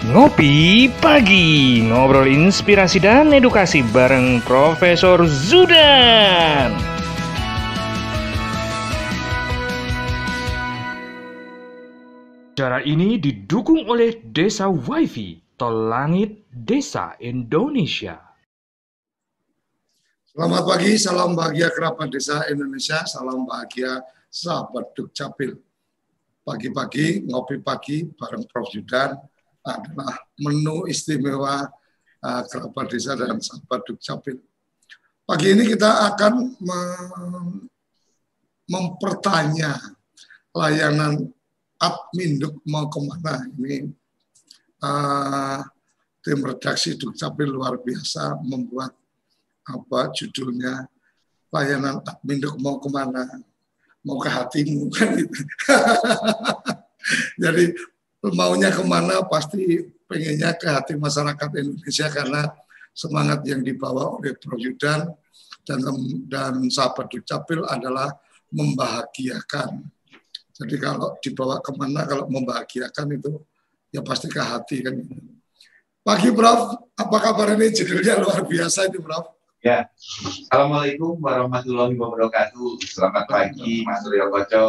Ngopi Pagi, ngobrol inspirasi dan edukasi bareng Profesor Zudan. Acara ini didukung oleh Desa WiFi, Tol Langit Desa Indonesia. Selamat pagi, salam bahagia kerabat desa Indonesia, salam bahagia sahabat Dukcapil. Pagi-pagi, ngopi pagi bareng Prof. Zudan adalah menu istimewa kerabat desa dan sahabat Dukcapil. Pagi ini kita akan mempertanya layanan Adminduk mau kemana. Ini tim redaksi Dukcapil luar biasa membuat judulnya layanan Adminduk mau kemana, mau ke hatimu kan gitu. Jadi maunya kemana pasti pengennya ke hati masyarakat Indonesia karena semangat yang dibawa oleh Prof. Zudan dan sahabat Dukcapil adalah membahagiakan. Jadi kalau dibawa kemana, kalau membahagiakan itu ya pasti ke hati kan. Pagi Prof, apa kabar ini? Judulnya luar biasa itu Prof. Ya, Assalamualaikum warahmatullahi wabarakatuh. Selamat pagi Mas Suryo Koco,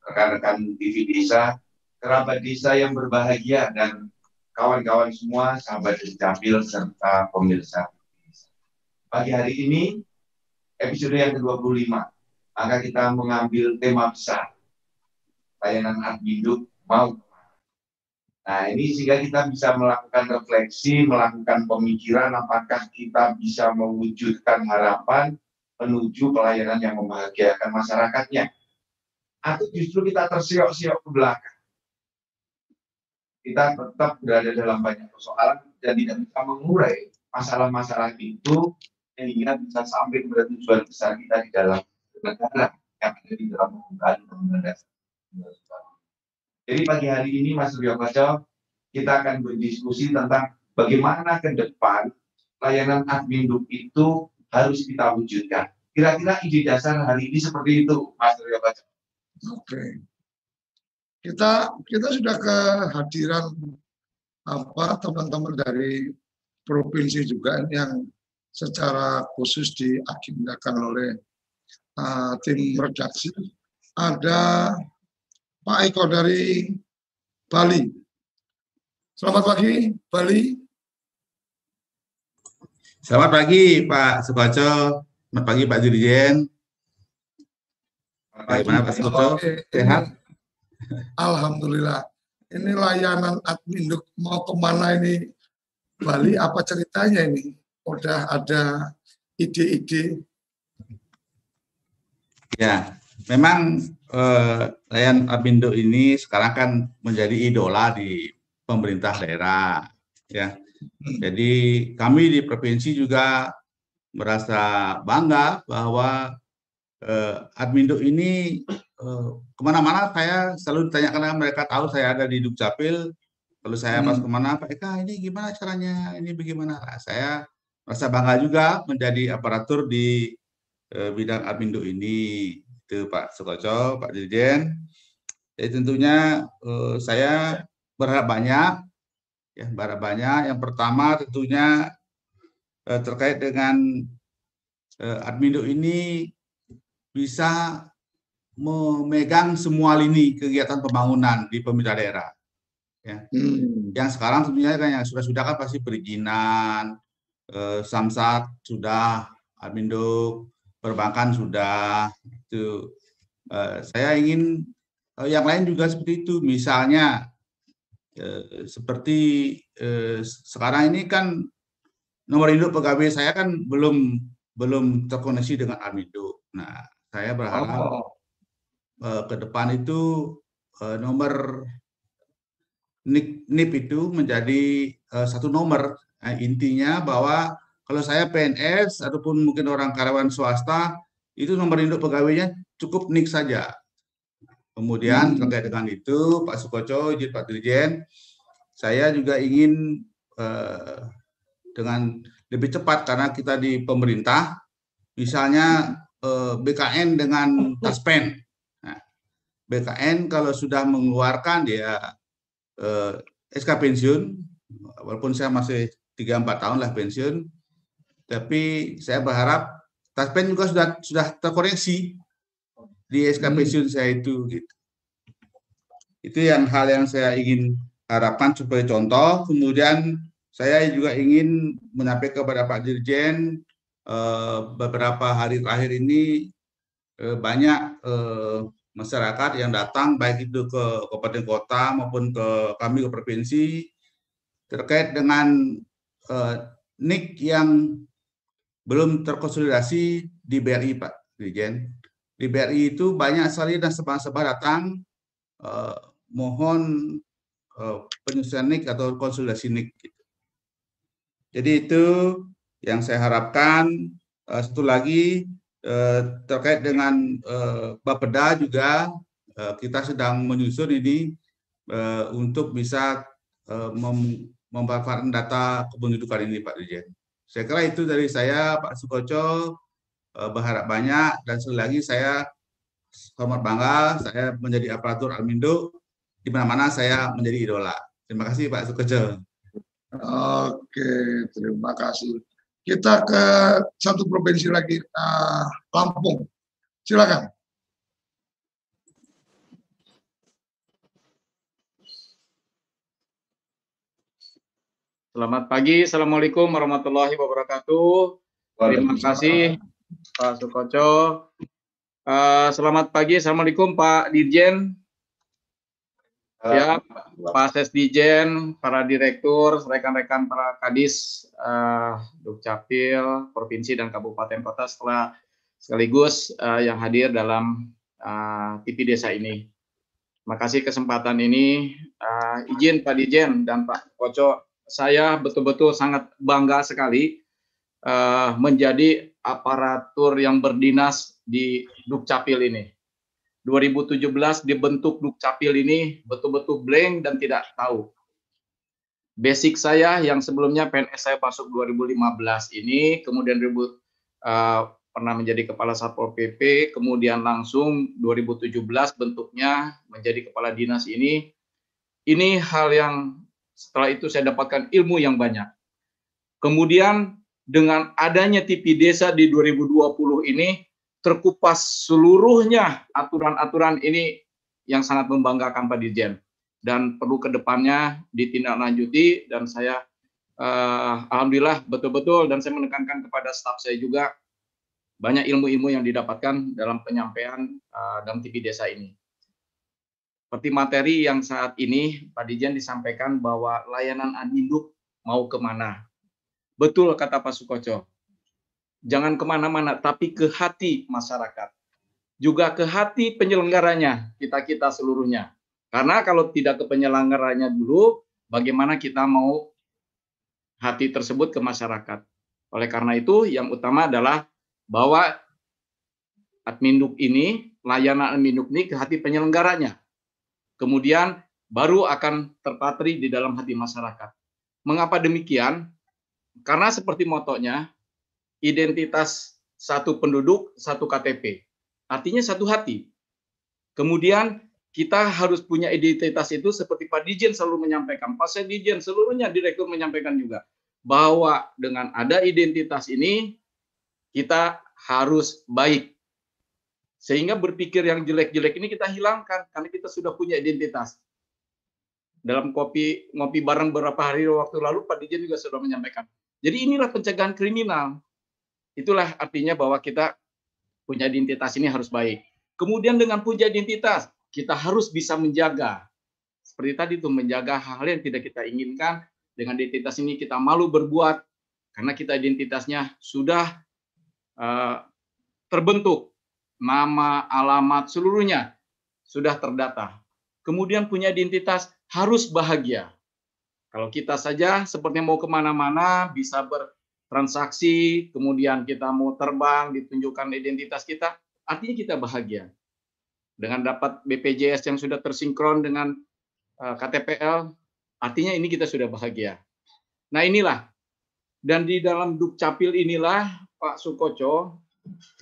rekan-rekan TV Desa, kerabat desa yang berbahagia, dan kawan-kawan semua, sahabat Dukcapil, serta pemirsa. Pagi hari ini, episode yang ke-25, maka kita mengambil tema besar, layanan Adminduk mau. Nah, ini sehingga kita bisa melakukan refleksi, melakukan pemikiran apakah kita bisa mewujudkan harapan menuju pelayanan yang membahagiakan masyarakatnya. Atau justru kita tersiok-siok ke belakang. Kita tetap berada dalam banyak persoalan dan tidak bisa mengurai masalah-masalah itu sehingga bisa sampai kepada tujuan besar kita di dalam negara yang ada di dalam pembukaan Undang-Undang Dasar. Jadi pagi hari ini Mas Suryo Koco, kita akan berdiskusi tentang bagaimana ke depan layanan Adminduk itu harus kita wujudkan. Kira-kira ide dasar hari ini seperti itu, Mas Suryo Koco. Oke. Kita sudah kehadiran teman-teman dari provinsi juga yang secara khusus diagendakan oleh tim redaksi. Ada Pak Eko dari Bali. Selamat pagi, Bali. Selamat pagi, Pak Sukoco. Selamat pagi, Pak Dirjen. Bagaimana, Pak Sukoco? Sehat? Alhamdulillah. Ini layanan Adminduk mau kemana ini, Bali? Apa ceritanya ini? Udah ada ide-ide? Ya, memang layanan Adminduk ini sekarang kan menjadi idola di pemerintah daerah, ya. Jadi kami di provinsi juga merasa bangga bahwa Adminduk ini kemana-mana. Saya selalu ditanyakan, karena mereka tahu saya ada di Dukcapil. Kalau saya pas kemana, Pak Eka ini gimana caranya, ini bagaimana? Nah, saya merasa bangga juga menjadi aparatur di bidang Adminduk ini. Itu Pak Sukoco, Pak Dirjen. Jadi tentunya saya berharap banyak. Ya, berharap banyak. Yang pertama tentunya terkait dengan Adminduk ini bisa memegang semua lini kegiatan pembangunan di pemerintah daerah. Ya. Yang sekarang tentunya kan yang sudah kan pasti perizinan, Samsat sudah, Adminduk, perbankan sudah. Itu saya ingin yang lain juga seperti itu. Misalnya seperti sekarang ini kan nomor induk pegawai saya kan belum terkoneksi dengan Adminduk. Nah, saya berharap ke depan itu nomor NIP itu menjadi satu nomor. Nah, intinya bahwa kalau saya PNS ataupun mungkin orang karyawan swasta, itu nomor induk pegawainya cukup NIK saja. Kemudian terkait dengan itu, Pak Sukoco, izin Pak Dirjen, saya juga ingin dengan lebih cepat, karena kita di pemerintah, misalnya BKN dengan Taspen. Nah, BKN kalau sudah mengeluarkan dia SK pensiun, walaupun saya masih 3-4 tahun lah pensiun, tapi saya berharap taspen juga sudah terkoreksi di SK pensiun saya itu gitu. Itu hal yang saya ingin harapkan sebagai contoh. Kemudian saya juga ingin menyampaikan kepada Pak Dirjen, beberapa hari terakhir ini banyak masyarakat yang datang baik itu ke kabupaten kota maupun ke kami ke provinsi terkait dengan NIK yang belum terkonsolidasi di BRI, Pak Dirjen. Di BRI itu banyak sekali nasabah-nasabah datang mohon penyusunan NIK atau konsolidasi NIK. Jadi itu yang saya harapkan. Satu lagi terkait dengan Bapeda juga kita sedang menyusun ini untuk bisa memanfaatkan data kependudukan ini, Pak Dirjen. Saya kira itu dari saya, Pak Sukoco. Berharap banyak, dan sekali lagi saya hormat bangga saya menjadi aparatur Almindo, di mana-mana saya menjadi idola. Terima kasih Pak Sukoco. Oke, terima kasih. Kita ke satu provinsi lagi, Lampung. Silakan. Selamat pagi, Assalamualaikum warahmatullahi wabarakatuh. Terima kasih Pak Sukoco. Selamat pagi, Assalamualaikum Pak Dirjen. Ya, Pak Sesdijen, para direktur, rekan-rekan para kadis, Dukcapil, provinsi dan kabupaten kota, sekaligus yang hadir dalam TV Desa ini. Terima kasih kesempatan ini. Izin Pak Dirjen dan Pak Sukoco, saya betul-betul sangat bangga sekali menjadi aparatur yang berdinas di Dukcapil ini. 2017 dibentuk Dukcapil ini betul-betul blank dan tidak tahu. Basic saya yang sebelumnya PNS saya masuk 2015 ini, kemudian pernah menjadi Kepala Satpol PP, kemudian langsung 2017 bentuknya menjadi Kepala Dinas ini. Ini hal yang setelah itu saya dapatkan ilmu yang banyak. Kemudian dengan adanya TV Desa di 2020 ini, terkupas seluruhnya aturan-aturan ini yang sangat membanggakan Pak Dirjen. Dan perlu ke depannya ditindaklanjuti, dan saya alhamdulillah betul-betul, dan saya menekankan kepada staf saya juga, banyak ilmu-ilmu yang didapatkan dalam penyampaian dalam TV Desa ini. Seperti materi yang saat ini Pak Dirjen disampaikan bahwa layanan Adminduk mau kemana. Betul kata Pak Sukoco. Jangan kemana-mana, tapi ke hati masyarakat. Juga ke hati penyelenggaranya, kita-kita seluruhnya. Karena kalau tidak ke penyelenggaranya dulu, bagaimana kita mau hati tersebut ke masyarakat. Oleh karena itu, yang utama adalah bahwa Adminduk ini, layanan Adminduk ini ke hati penyelenggaranya. Kemudian baru akan terpatri di dalam hati masyarakat. Mengapa demikian? Karena seperti motonya, identitas satu penduduk, satu KTP. Artinya satu hati. Kemudian kita harus punya identitas itu seperti Pak Dirjen selalu menyampaikan, Pak Sesdijen, seluruhnya direktur menyampaikan juga, bahwa dengan ada identitas ini, kita harus baik. Sehingga berpikir yang jelek-jelek ini kita hilangkan, karena kita sudah punya identitas. Dalam ngopi bareng beberapa hari waktu lalu, Pak Dirjen juga sudah menyampaikan. Jadi inilah pencegahan kriminal. Itulah artinya bahwa kita punya identitas ini harus baik. Kemudian dengan punya identitas, kita harus bisa menjaga. Seperti tadi tuh, menjaga hal-hal yang tidak kita inginkan. Dengan identitas ini kita malu berbuat, karena kita identitasnya sudah terbentuk. Nama, alamat, seluruhnya sudah terdata. Kemudian punya identitas harus bahagia. Kalau kita saja seperti mau kemana-mana, bisa bertransaksi, kemudian kita mau terbang, ditunjukkan identitas kita, artinya kita bahagia. Dengan dapat BPJS yang sudah tersinkron dengan KTPL, artinya ini kita sudah bahagia. Nah inilah, dan di dalam Dukcapil inilah Pak Sukoco,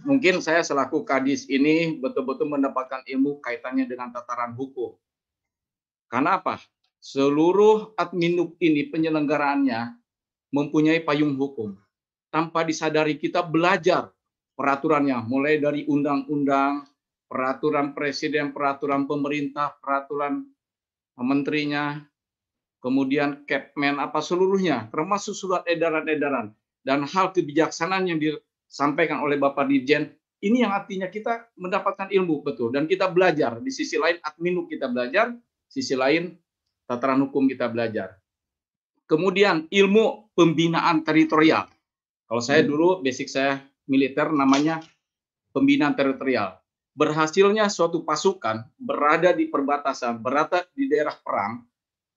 mungkin saya selaku kadis ini betul-betul mendapatkan ilmu kaitannya dengan tataran hukum. Karena apa? seluruh Adminuk ini penyelenggaraannya mempunyai payung hukum. Tanpa disadari kita belajar peraturannya, mulai dari undang-undang, peraturan presiden, peraturan pemerintah, peraturan menterinya, kemudian Kepmen, apa seluruhnya, termasuk surat edaran-edaran dan hal kebijaksanaan yang disampaikan oleh Bapak Dirjen. Ini yang artinya kita mendapatkan ilmu, betul, dan kita belajar. Di sisi lain Adminuk kita belajar, sisi lain tataran hukum kita belajar. Kemudian ilmu pembinaan teritorial. Kalau saya dulu basic saya militer, namanya pembinaan teritorial. Berhasilnya suatu pasukan berada di perbatasan, berada di daerah perang,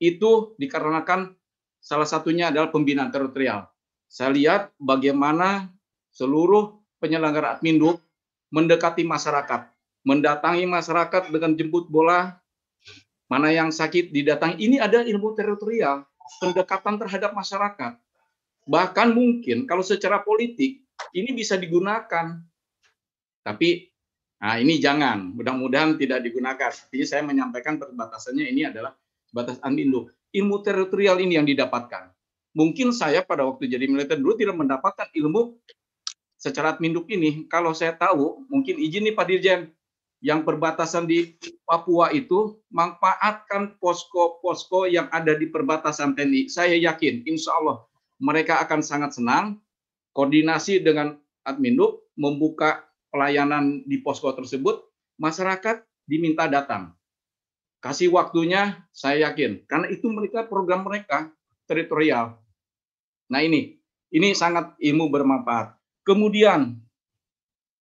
itu dikarenakan salah satunya adalah pembinaan teritorial. Saya lihat bagaimana seluruh penyelenggara Adminuk mendekati masyarakat, mendatangi masyarakat dengan jemput bola, mana yang sakit didatangi. Ini ada ilmu teritorial, pendekatan terhadap masyarakat. Bahkan mungkin kalau secara politik ini bisa digunakan. Tapi nah ini jangan, mudah-mudahan tidak digunakan. Jadi saya menyampaikan perbatasannya ini adalah batas Adminuk. Ilmu teritorial ini yang didapatkan. Mungkin saya pada waktu jadi militer dulu tidak mendapatkan ilmu secara Adminuk ini. Kalau saya tahu, mungkin izin nih Pak Dirjen, yang perbatasan di Papua itu manfaatkan posko-posko yang ada di perbatasan TNI. Saya yakin, insya Allah mereka akan sangat senang koordinasi dengan Adminuk membuka pelayanan di posko tersebut. Masyarakat diminta datang, kasih waktunya, saya yakin, karena itu mereka program mereka teritorial. Nah ini sangat ilmu bermanfaat. Kemudian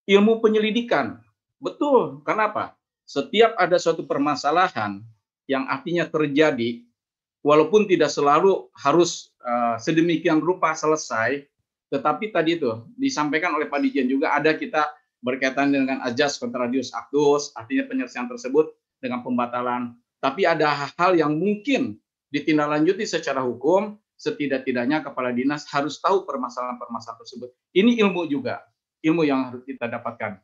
ilmu penyelidikan. Betul, kenapa? Setiap ada suatu permasalahan yang artinya terjadi, walaupun tidak selalu harus sedemikian rupa selesai, tetapi tadi itu disampaikan oleh Pak Dirjen juga ada kita berkaitan dengan ajas kontradius actus, artinya penyelesaian tersebut dengan pembatalan. Tapi ada hal yang mungkin ditindaklanjuti secara hukum, setidak-tidaknya kepala dinas harus tahu permasalahan-permasalahan tersebut. Ini ilmu juga, ilmu yang harus kita dapatkan.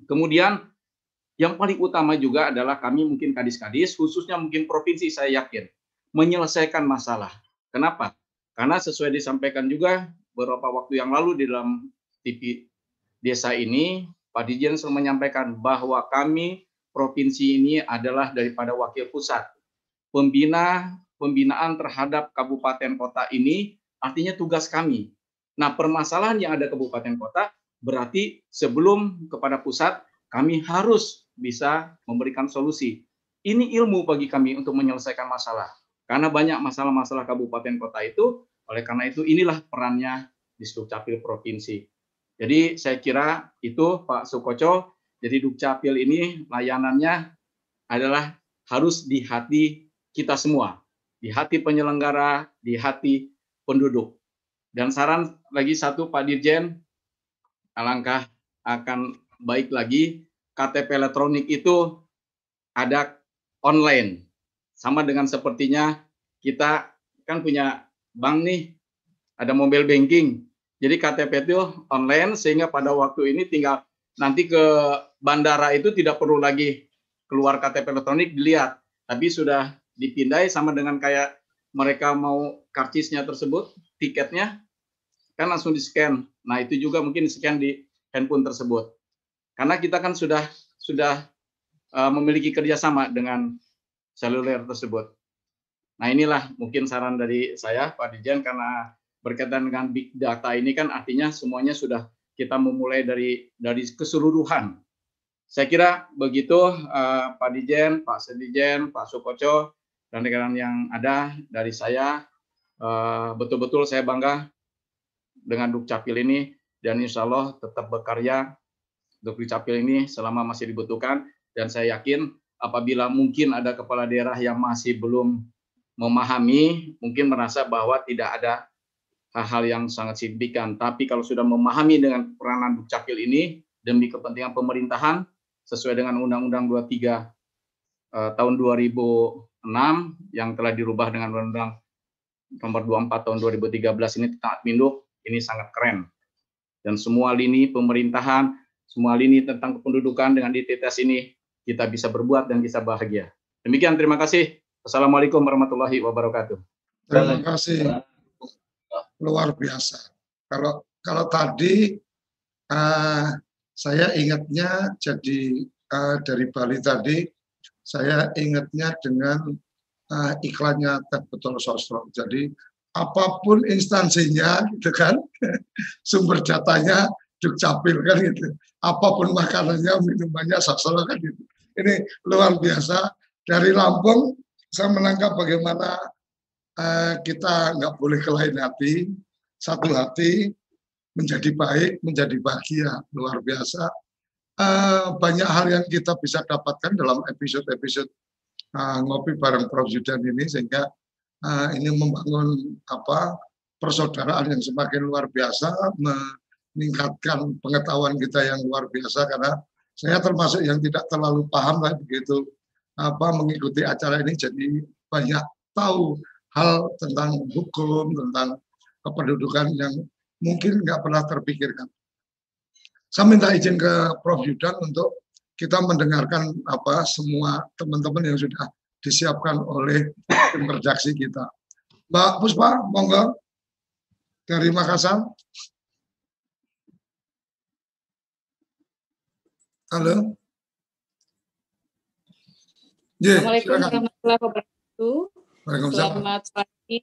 Kemudian yang paling utama juga adalah kami mungkin kadis-kadis, khususnya mungkin provinsi, saya yakin menyelesaikan masalah. Kenapa? Karena sesuai disampaikan juga beberapa waktu yang lalu di dalam TV desa ini, Pak Dirjen selalu menyampaikan bahwa kami provinsi ini adalah daripada wakil pusat. Pembinaan terhadap kabupaten kota ini artinya tugas kami. Nah, permasalahan yang ada kabupaten kota berarti sebelum kepada pusat, kami harus bisa memberikan solusi. Ini ilmu bagi kami untuk menyelesaikan masalah. Karena banyak masalah-masalah kabupaten kota itu, oleh karena itu inilah perannya di Dukcapil Provinsi. Jadi saya kira itu Pak Sukoco, jadi Dukcapil ini layanannya adalah harus di hati kita semua. Di hati penyelenggara, di hati penduduk. Dan saran lagi satu Pak Dirjen, alangkah akan baik lagi KTP elektronik itu ada online. Sama dengan sepertinya kita kan punya bank nih, ada mobile banking. Jadi KTP itu online sehingga pada waktu ini tinggal nanti ke bandara itu tidak perlu lagi keluar KTP elektronik dilihat, tapi sudah dipindai sama dengan kayak mereka mau karcisnya tersebut, tiketnya kan langsung di-scan. Nah, itu juga mungkin di-scan di handphone tersebut. Karena kita kan sudah memiliki kerjasama dengan seluler tersebut. Nah, inilah mungkin saran dari saya, Pak Dirjen, karena berkaitan dengan big data ini kan artinya semuanya sudah kita memulai dari keseluruhan. Saya kira begitu, Pak Dirjen, Pak Sedirjen, Pak Sukoco, dan rekan yang ada dari saya. Betul-betul saya bangga dengan Dukcapil ini, dan insya Allah tetap berkarya Dukcapil ini selama masih dibutuhkan. Dan saya yakin apabila mungkin ada kepala daerah yang masih belum memahami, mungkin merasa bahwa tidak ada hal-hal yang sangat signifikan. Tapi kalau sudah memahami dengan peranan Dukcapil ini demi kepentingan pemerintahan sesuai dengan Undang-Undang 23 tahun 2006 yang telah dirubah dengan Undang-Undang nomor 24 tahun 2013 ini tentang Adminuk, ini sangat keren. Dan semua lini pemerintahan, semua lini tentang kependudukan dengan identitas ini kita bisa berbuat dan bisa bahagia. Demikian, terima kasih. Assalamualaikum warahmatullahi wabarakatuh. Terima kasih, luar biasa. Kalau tadi saya ingatnya jadi dari Bali tadi, saya ingatnya dengan iklannya Teh Betul Sosro. Jadi apapun instansinya, gitu kan, sumber datanya Dukcapil kan gitu. Apapun makanannya, minumannya Sosro kan gitu. Ini luar biasa. Dari Lampung, saya menangkap bagaimana kita nggak boleh kelain hati, satu hati, menjadi baik, menjadi bahagia, luar biasa. Banyak hal yang kita bisa dapatkan dalam episode-episode ngopi bareng Prof. Zudan ini, sehingga ini membangun persaudaraan yang semakin luar biasa, meningkatkan pengetahuan kita yang luar biasa, karena saya termasuk yang tidak terlalu paham lah begitu mengikuti acara ini, jadi banyak tahu hal tentang hukum, tentang kependudukan yang mungkin nggak pernah terpikirkan. Saya minta izin ke Prof. Zudan untuk kita mendengarkan semua teman-teman yang sudah disiapkan oleh tim redaksi kita. Mbak Puspa, monggo dari Makassar. Halo. Assalamualaikum warahmatullahi wabarakatuh. Selamat pagi.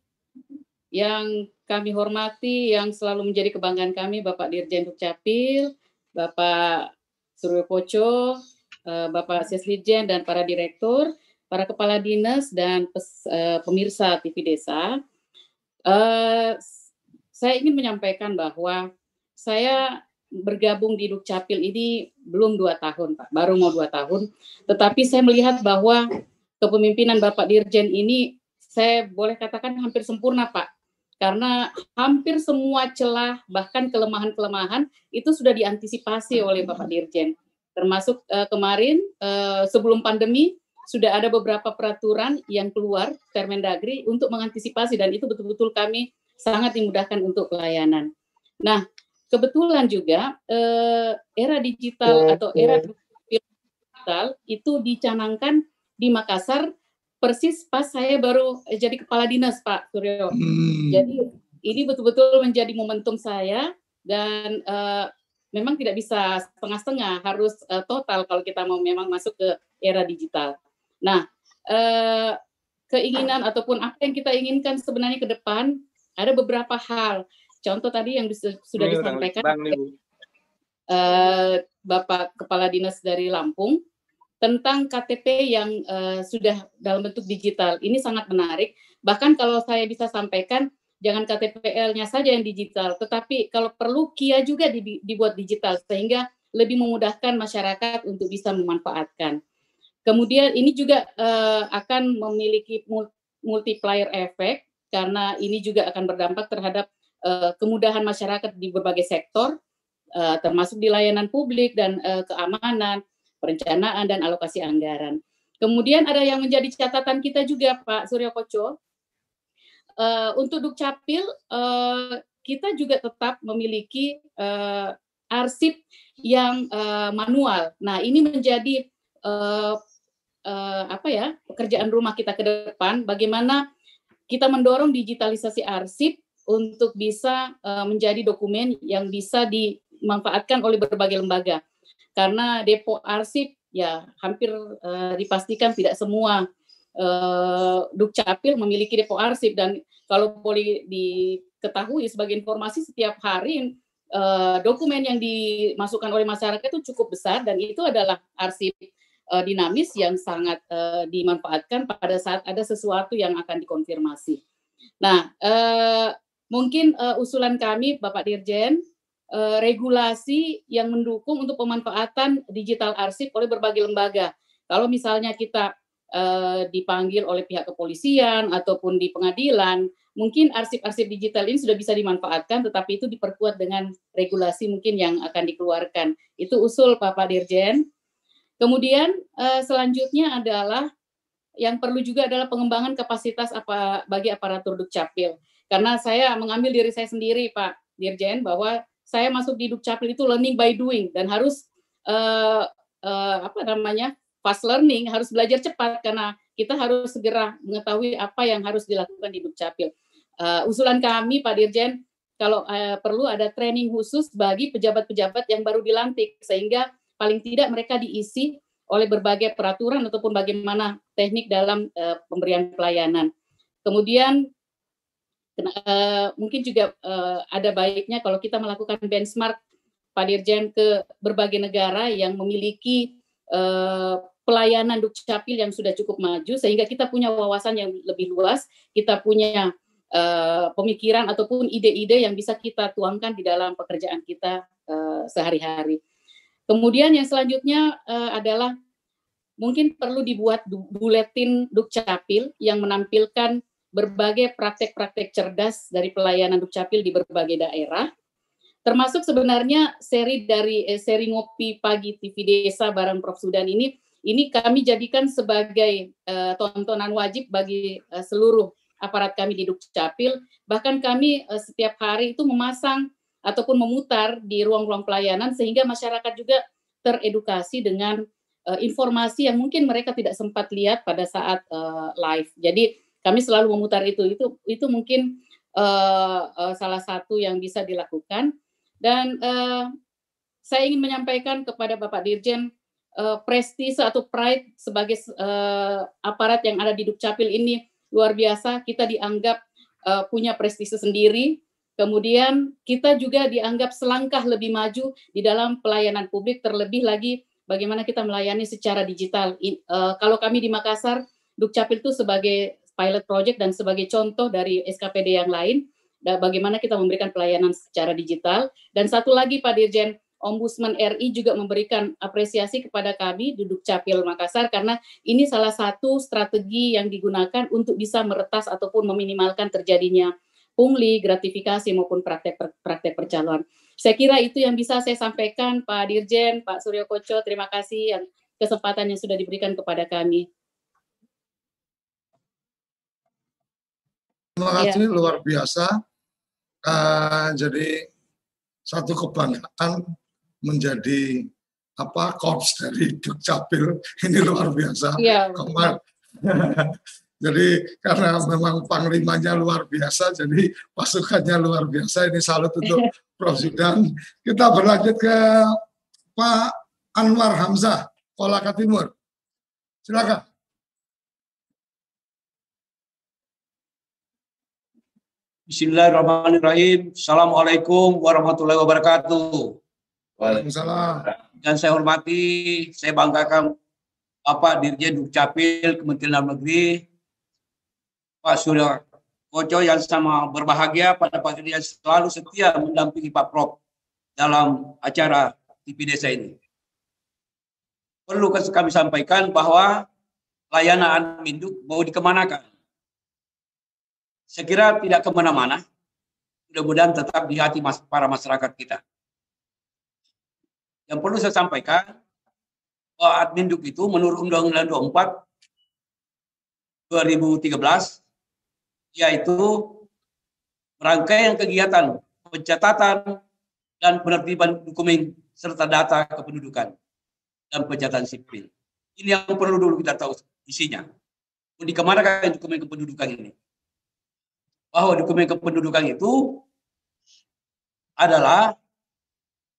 Yang kami hormati, yang selalu menjadi kebanggaan kami, Bapak Dirjen Dukcapil, Bapak Suryo Koco, Bapak Seslijen, dan para direktur, para kepala dinas, dan pemirsa TV Desa. Saya ingin menyampaikan bahwa saya bergabung di Dukcapil ini belum 2 tahun, Pak, baru mau 2 tahun. Tetapi saya melihat bahwa kepemimpinan Bapak Dirjen ini, saya boleh katakan hampir sempurna, Pak. Karena hampir semua celah, bahkan kelemahan-kelemahan, itu sudah diantisipasi oleh Bapak Dirjen. Termasuk kemarin, sebelum pandemi, sudah ada beberapa peraturan yang keluar, Permendagri, untuk mengantisipasi, dan itu betul-betul kami sangat dimudahkan untuk pelayanan. Nah, kebetulan juga era digital atau era digital itu dicanangkan di Makassar persis pas saya baru jadi kepala dinas, Pak Suryo. Jadi ini betul-betul menjadi momentum saya, dan memang tidak bisa setengah-setengah, harus total kalau kita mau memang masuk ke era digital. Nah, keinginan ataupun apa yang kita inginkan sebenarnya ke depan, ada beberapa hal. Contoh tadi yang sudah disampaikan Bapak Kepala Dinas dari Lampung tentang KTP yang sudah dalam bentuk digital. Ini sangat menarik. Bahkan kalau saya bisa sampaikan, jangan KTPL-nya saja yang digital, tetapi kalau perlu KIA juga dibuat digital, sehingga lebih memudahkan masyarakat untuk bisa memanfaatkan. Kemudian ini juga akan memiliki multiplier effect, karena ini juga akan berdampak terhadap kemudahan masyarakat di berbagai sektor, termasuk di layanan publik dan keamanan, perencanaan, dan alokasi anggaran. Kemudian ada yang menjadi catatan kita juga, Pak Suryo Koco, untuk Dukcapil kita juga tetap memiliki arsip yang manual. Nah, ini menjadi pekerjaan rumah kita ke depan, bagaimana kita mendorong digitalisasi arsip untuk bisa menjadi dokumen yang bisa dimanfaatkan oleh berbagai lembaga. Karena depo arsip ya hampir dipastikan tidak semua Dukcapil memiliki depo arsip, dan kalau boleh diketahui sebagai informasi, setiap hari dokumen yang dimasukkan oleh masyarakat itu cukup besar, dan itu adalah arsip dinamis yang sangat dimanfaatkan pada saat ada sesuatu yang akan dikonfirmasi. Nah, mungkin usulan kami, Bapak Dirjen, regulasi yang mendukung untuk pemanfaatan digital arsip oleh berbagai lembaga. Kalau misalnya kita dipanggil oleh pihak kepolisian ataupun di pengadilan, mungkin arsip-arsip digital ini sudah bisa dimanfaatkan, tetapi itu diperkuat dengan regulasi mungkin yang akan dikeluarkan. Itu usul Bapak Dirjen. Kemudian selanjutnya adalah yang perlu juga adalah pengembangan kapasitas bagi aparatur Dukcapil. Karena saya mengambil diri saya sendiri, Pak Dirjen, bahwa saya masuk di Dukcapil itu learning by doing, dan harus fast learning, harus belajar cepat, karena kita harus segera mengetahui apa yang harus dilakukan di Dukcapil. Usulan kami Pak Dirjen, kalau perlu ada training khusus bagi pejabat-pejabat yang baru dilantik, sehingga paling tidak mereka diisi oleh berbagai peraturan ataupun bagaimana teknik dalam pemberian pelayanan. Kemudian mungkin juga ada baiknya kalau kita melakukan benchmark Pak Dirjen ke berbagai negara yang memiliki pelayanan Dukcapil yang sudah cukup maju, sehingga kita punya wawasan yang lebih luas, kita punya pemikiran ataupun ide-ide yang bisa kita tuangkan di dalam pekerjaan kita sehari-hari. Kemudian yang selanjutnya adalah mungkin perlu dibuat buletin Dukcapil yang menampilkan berbagai praktek-praktek cerdas dari pelayanan Dukcapil di berbagai daerah, termasuk sebenarnya seri seri ngopi pagi TV Desa bareng Prof. Sudan ini kami jadikan sebagai tontonan wajib bagi seluruh aparat kami di Dukcapil. Bahkan kami setiap hari itu memasang ataupun memutar di ruang-ruang pelayanan sehingga masyarakat juga teredukasi dengan informasi yang mungkin mereka tidak sempat lihat pada saat live. Jadi kami selalu memutar itu mungkin salah satu yang bisa dilakukan. Dan saya ingin menyampaikan kepada Bapak Dirjen, prestise atau pride sebagai aparat yang ada di Dukcapil ini luar biasa. Kita dianggap punya prestise sendiri. Kemudian kita juga dianggap selangkah lebih maju di dalam pelayanan publik, terlebih lagi bagaimana kita melayani secara digital. Kalau kami di Makassar, Dukcapil itu sebagai pilot project dan sebagai contoh dari SKPD yang lain, bagaimana kita memberikan pelayanan secara digital. Dan satu lagi Pak Dirjen, Ombudsman RI juga memberikan apresiasi kepada kami di Dukcapil Makassar, karena ini salah satu strategi yang digunakan untuk bisa meretas ataupun meminimalkan terjadinya pungli, gratifikasi maupun praktek percalonan. Saya kira itu yang bisa saya sampaikan Pak Dirjen, Pak Suryo Koco, terima kasih yang kesempatan yang sudah diberikan kepada kami. Terima kasih, luar biasa. Jadi satu kebanggaan menjadi korps dari Dukcapil, ini luar biasa. Iya. Jadi karena memang panglimanya luar biasa, jadi pasukannya luar biasa. Ini salut untuk Prof. Sudan. Kita berlanjut ke Pak Anwar Hamzah, Kolaka Timur. Silakan. Bismillahirrahmanirrahim. Assalamualaikum warahmatullahi wabarakatuh. Waalaikumsalam. Dan saya hormati, saya banggakan Bapak Dirjen Dukcapil Kementerian Dalam Negeri, Pak Suryo Koco yang sama berbahagia pada pagi yang selalu setia mendampingi Pak Prof dalam acara TV Desa ini. Perlu kami sampaikan bahwa layanan Admin Duk mau dikemanakan. Saya kira tidak kemana-mana, mudah-mudahan tetap di hati para masyarakat kita. Yang perlu saya sampaikan, bahwa Admin Duk itu menurut Undang-Undang 24 2013, yaitu rangkaian kegiatan pencatatan dan penertiban dokumen serta data kependudukan dan pencatatan sipil. Ini yang perlu dulu kita tahu isinya. Mau dikemanakan dokumen kependudukan ini? Bahwa dokumen kependudukan itu adalah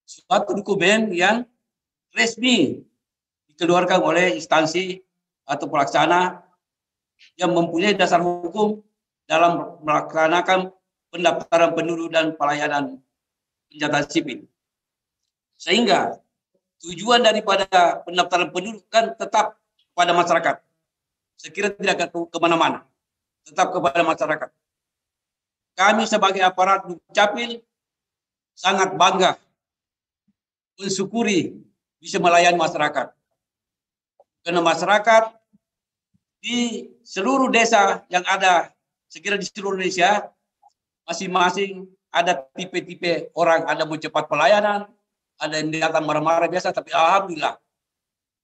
suatu dokumen yang resmi dikeluarkan oleh instansi atau pelaksana yang mempunyai dasar hukum dalam melaksanakan pendaftaran penduduk dan pelayanan pencatatan sipil. Sehingga tujuan daripada pendaftaran penduduk kan tetap pada masyarakat. Saya kira tidak akan kemana-mana, tetap kepada masyarakat. Kami sebagai aparat Dukcapil sangat bangga, mensyukuri bisa melayani masyarakat. Karena masyarakat di seluruh desa yang ada, sekira di seluruh Indonesia, masing-masing ada tipe-tipe orang, ada mau cepat pelayanan, ada yang datang marah-marah biasa, tapi alhamdulillah.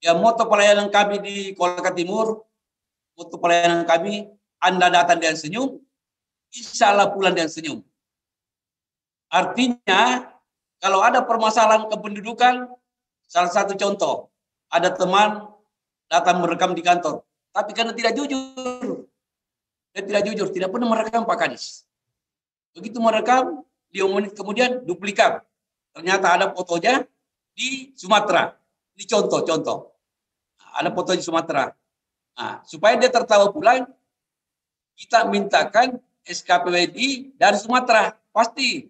Ya, moto pelayanan kami di Kolaka Timur, moto pelayanan kami, Anda datang dan senyum, insya Allah pulang dan senyum. Artinya, kalau ada permasalahan kependudukan, salah satu contoh, ada teman datang merekam di kantor, tapi karena tidak jujur. Dia tidak jujur, tidak pernah merekam Pak Kadis. Begitu merekam, 5 menit kemudian duplikat. Ternyata ada fotonya di Sumatera. Ini contoh. Ada foto di Sumatera. Nah, supaya dia tertawa pulang, kita mintakan SKPWI dari Sumatera. Pasti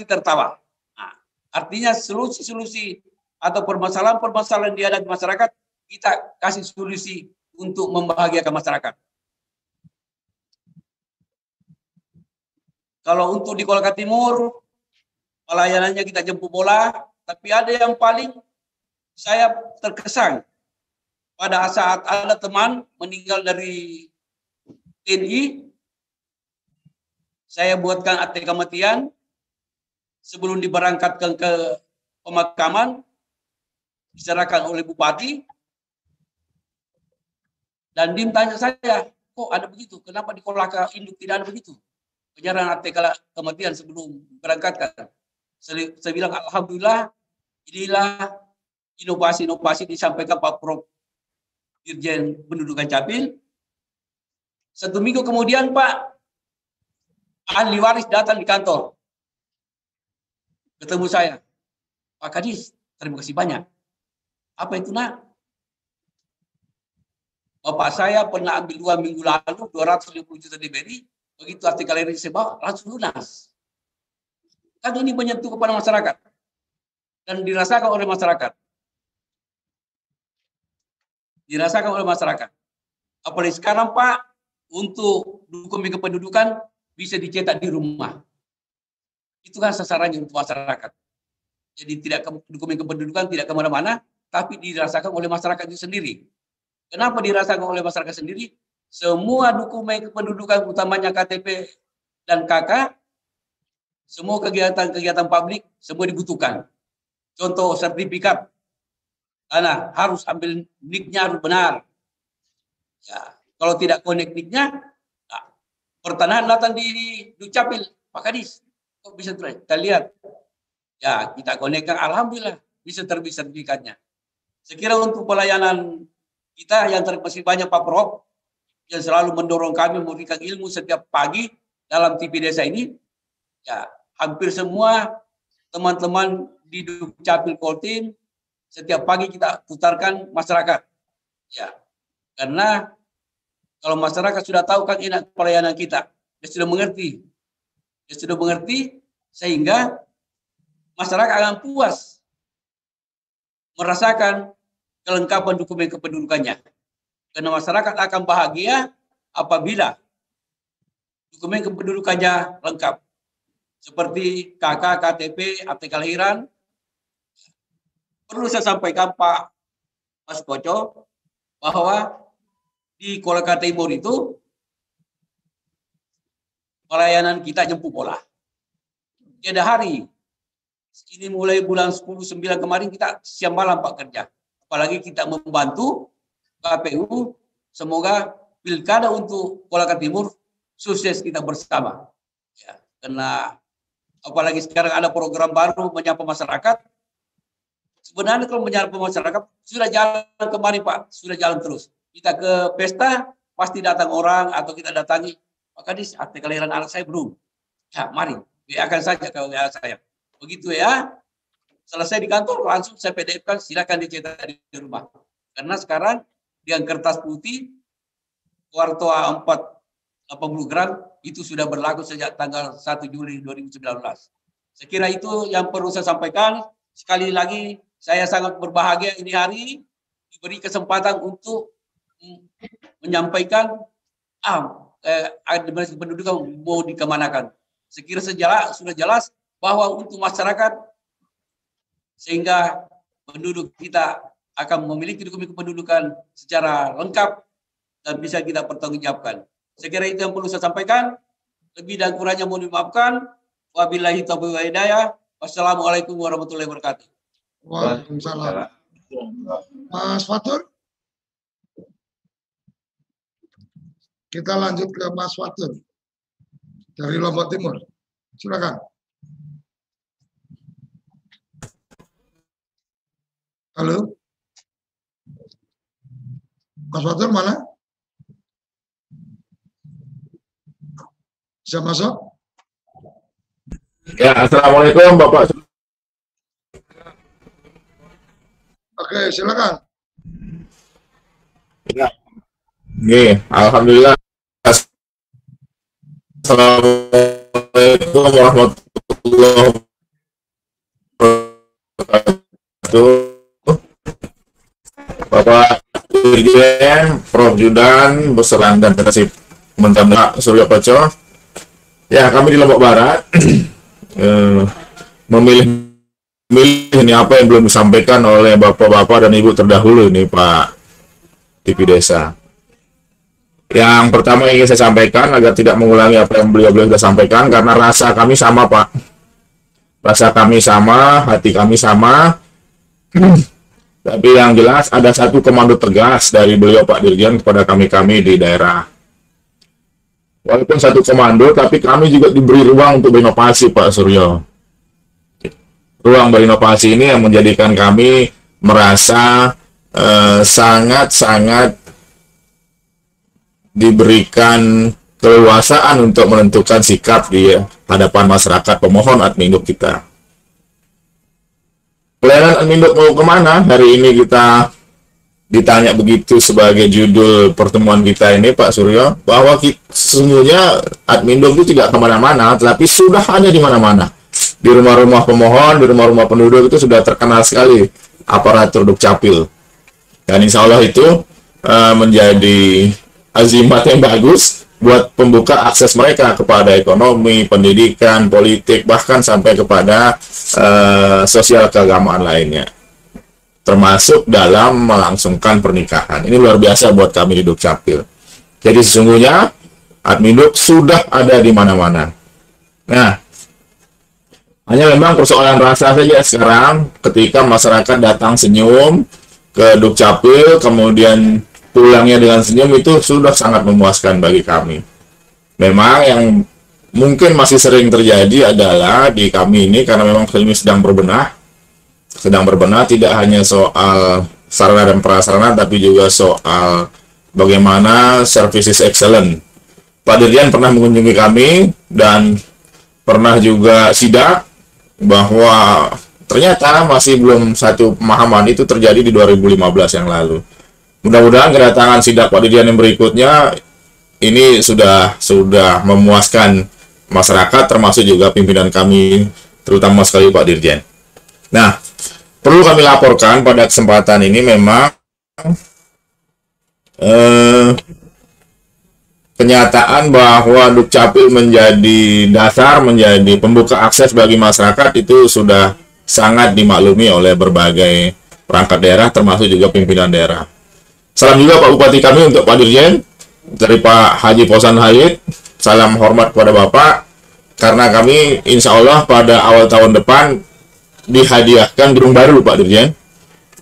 tertawa. Nah, artinya solusi-solusi atau permasalahan-permasalahan yang ada di masyarakat, kita kasih solusi untuk membahagiakan masyarakat. Kalau untuk di Kolaka Timur, pelayanannya kita jemput bola, tapi ada yang paling saya terkesan pada saat ada teman meninggal dari TNI, saya buatkan akte kematian sebelum diberangkatkan ke pemakaman, diserahkan oleh Bupati, dan dia tanya saya, kok ada begitu? Kenapa di Kolaka Induk tidak ada begitu? Penyerahan akte kematian sebelum berangkatkan. Saya bilang, alhamdulillah, inilah inovasi-inovasi disampaikan Pak Prof. Dirjen Pendudukan Capil. 1 minggu kemudian Pak, ahli waris datang di kantor. Ketemu saya. Pak Kadis, terima kasih banyak. Apa itu, Nak? Bapak saya pernah ambil 2 minggu lalu 250 juta DBRI. Begitu artikel ini saya bawa, langsung lunas. Kan ini menyentuh kepada masyarakat. Dan dirasakan oleh masyarakat. Apalagi sekarang Pak, untuk dokumen kependudukan bisa dicetak di rumah. Itu kan sasarannya untuk masyarakat. Jadi dokumen kependudukan tidak kemana-mana, tapi dirasakan oleh masyarakat itu sendiri. Kenapa dirasakan oleh masyarakat sendiri? Semua dokumen kependudukan, utamanya KTP dan KK, semua kegiatan-kegiatan publik, semua dibutuhkan. Contoh sertifikat, harus ambil NIK-nya harus benar. Ya, kalau tidak connect NIK-nya, pertanahan datang di Dukcapil, Pak Kadis, kok bisa terus? Kita lihat, ya kita connect-kan, alhamdulillah bisa terbit sertifikatnya. Sekira untuk pelayanan kita yang terima kasih banyak Pak Prof yang selalu mendorong kami memberikan ilmu setiap pagi dalam TV Desa ini. Ya, hampir semua teman-teman di Dukcapil Kaltim setiap pagi kita putarkan masyarakat. Ya, karena kalau masyarakat sudah tahu kan enak pelayanan kita, dia sudah mengerti. Sehingga masyarakat akan puas merasakan kelengkapan dokumen kependudukannya. Karena masyarakat akan bahagia apabila dokumen kependudukannya lengkap. Seperti KK, KTP, akte kelahiran. Perlu saya sampaikan Pak Mas Koco bahwa di Kolaka Timur itu pelayanan kita jemput bola. Tiada hari. Ini mulai bulan 10-9 kemarin kita siang malam Pak kerja. Apalagi kita membantu KPU, semoga pilkada untuk Kolaka Timur sukses kita bersama. Ya, karena apalagi sekarang ada program baru menyapa masyarakat. Sebenarnya kalau menyapa masyarakat sudah jalan kemarin Pak, sudah jalan terus. Kita ke pesta pasti datang orang atau kita datangi Pak Kadis, akte kelahiran anak saya belum. Ya, mari akan saja ke WA saya. Begitu ya. Selesai di kantor langsung saya PDF-kan, silakan dicetak di rumah. Karena sekarang yang kertas putih Warto A4 80 gram itu sudah berlaku sejak tanggal 1 Juli 2019. Saya kira itu yang perlu saya sampaikan. Sekali lagi saya sangat berbahagia ini hari diberi kesempatan untuk menyampaikan administrasi pendudukan mau dikemanakan. Saya kira sudah jelas bahwa untuk masyarakat sehingga penduduk kita akan memiliki dokumen kependudukan secara lengkap dan bisa kita pertanggungjawabkan. Saya kira itu yang perlu saya sampaikan. Lebih dan kurangnya mohon dimaafkan. Wabillahi taufiq wal hidayah. Wassalamualaikum warahmatullahi wabarakatuh. Waalaikumsalam. Mas Fatur. Kita lanjut ke Mas Fatur dari Lombok Timur. Silakan. Halo. Mas Fatur mana? Bisa masuk? Ya, Assalamualaikum Bapak. Oke, silakan. Ya. Alhamdulillah. Assalamualaikum warahmatullahi wabarakatuh. Bapak Dirjen, Prof. Judan, beserta dan Kasih Menteri Suryo Koco. Ya, kami di Lombok Barat memilih ini apa yang belum disampaikan oleh bapak-bapak dan ibu terdahulu ini Pak TV Desa. Yang pertama ingin saya sampaikan agar tidak mengulangi apa yang beliau-beliau sudah sampaikan, karena rasa kami sama Pak. Rasa kami sama, hati kami sama. Tapi yang jelas ada satu komando tegas dari beliau Pak Dirjen kepada kami-kami di daerah. Walaupun satu komando, tapi kami juga diberi ruang untuk berinovasi Pak Suryo. Ruang berinovasi ini yang menjadikan kami merasa sangat-sangat diberikan keleluasaan untuk menentukan sikap di hadapan masyarakat pemohon adminduk kita. Pelayanan adminduk mau kemana? Hari ini kita ditanya begitu sebagai judul pertemuan kita ini Pak Suryo, bahwa sesungguhnya adminduk itu tidak kemana-mana, tetapi sudah ada di mana-mana. Di rumah-rumah pemohon, di rumah-rumah penduduk itu sudah terkenal sekali aparatur Dukcapil. Dan insya Allah itu menjadi azimat yang bagus buat pembuka akses mereka kepada ekonomi, pendidikan, politik, bahkan sampai kepada sosial keagamaan lainnya, termasuk dalam melangsungkan pernikahan. Ini luar biasa buat kami di Dukcapil. Jadi sesungguhnya adminduk sudah ada di mana-mana. Nah, hanya memang persoalan rasa saja sekarang ketika masyarakat datang senyum ke Dukcapil, kemudian pulangnya dengan senyum, itu sudah sangat memuaskan bagi kami. Memang yang mungkin masih sering terjadi adalah di kami ini, karena memang kami sedang berbenah tidak hanya soal sarana dan prasarana, tapi juga soal bagaimana services excellent. Pak Dirjen pernah mengunjungi kami dan pernah juga sidak bahwa ternyata masih belum satu pemahaman itu terjadi di 2015 yang lalu. Mudah-mudahan kedatangan sidak Pak Dirjen yang berikutnya ini sudah memuaskan masyarakat, termasuk juga pimpinan kami, terutama sekali Pak Dirjen. Nah, perlu kami laporkan pada kesempatan ini memang kenyataan bahwa Dukcapil menjadi dasar, menjadi pembuka akses bagi masyarakat itu sudah sangat dimaklumi oleh berbagai perangkat daerah, termasuk juga pimpinan daerah. Salam juga Pak Bupati kami untuk Pak Dirjen, dari Pak Haji Posan Hayit. Salam hormat kepada Bapak, karena kami insya Allah pada awal tahun depan dihadiahkan gedung baru Pak Dirjen.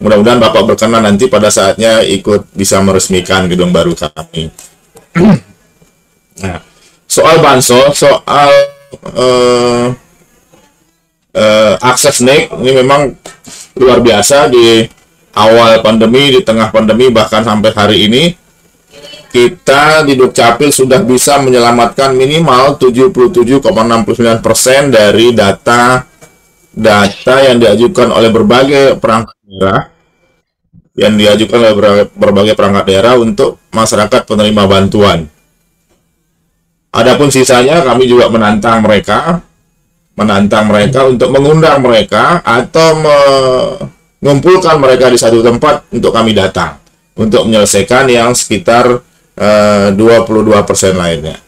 Mudah-mudahan Bapak berkenan nanti pada saatnya ikut bisa meresmikan gedung baru kami. Nah, soal bansos, soal akses NIK ini memang luar biasa. Di awal pandemi, di tengah pandemi, bahkan sampai hari ini kita di Dukcapil sudah bisa menyelamatkan minimal 77,69% dari data yang diajukan oleh berbagai perangkat daerah, untuk masyarakat penerima bantuan. Adapun sisanya kami juga menantang mereka untuk mengundang mereka atau mengumpulkan mereka di satu tempat untuk kami datang untuk menyelesaikan yang sekitar 22% lainnya.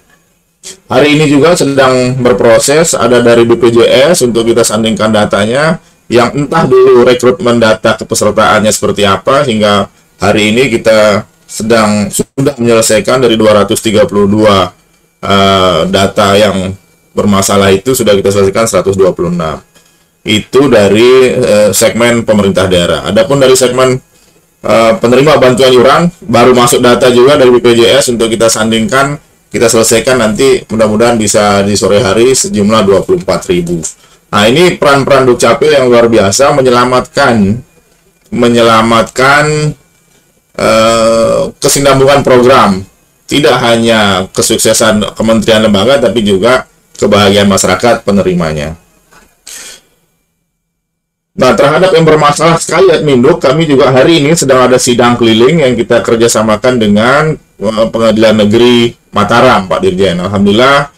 Hari ini juga sedang berproses, ada dari BPJS untuk kita sandingkan datanya, yang entah dulu rekrutmen data kepesertaannya seperti apa, hingga hari ini kita sudah menyelesaikan dari 232 data yang bermasalah itu sudah kita selesaikan 126. Itu dari segmen pemerintah daerah. Adapun dari segmen penerima bantuan iuran baru masuk data juga dari BPJS untuk kita sandingkan, kita selesaikan nanti mudah-mudahan bisa di sore hari sejumlah 24.000. Nah, ini peran-peran Dukcapil yang luar biasa menyelamatkan kesinambungan program tidak hanya kesuksesan kementerian lembaga, tapi juga kebahagiaan masyarakat penerimanya. Nah, terhadap yang bermasalah sekali Adminduk, kami juga hari ini sedang ada sidang keliling yang kita kerjasamakan dengan Pengadilan Negeri Mataram, Pak Dirjen. Alhamdulillah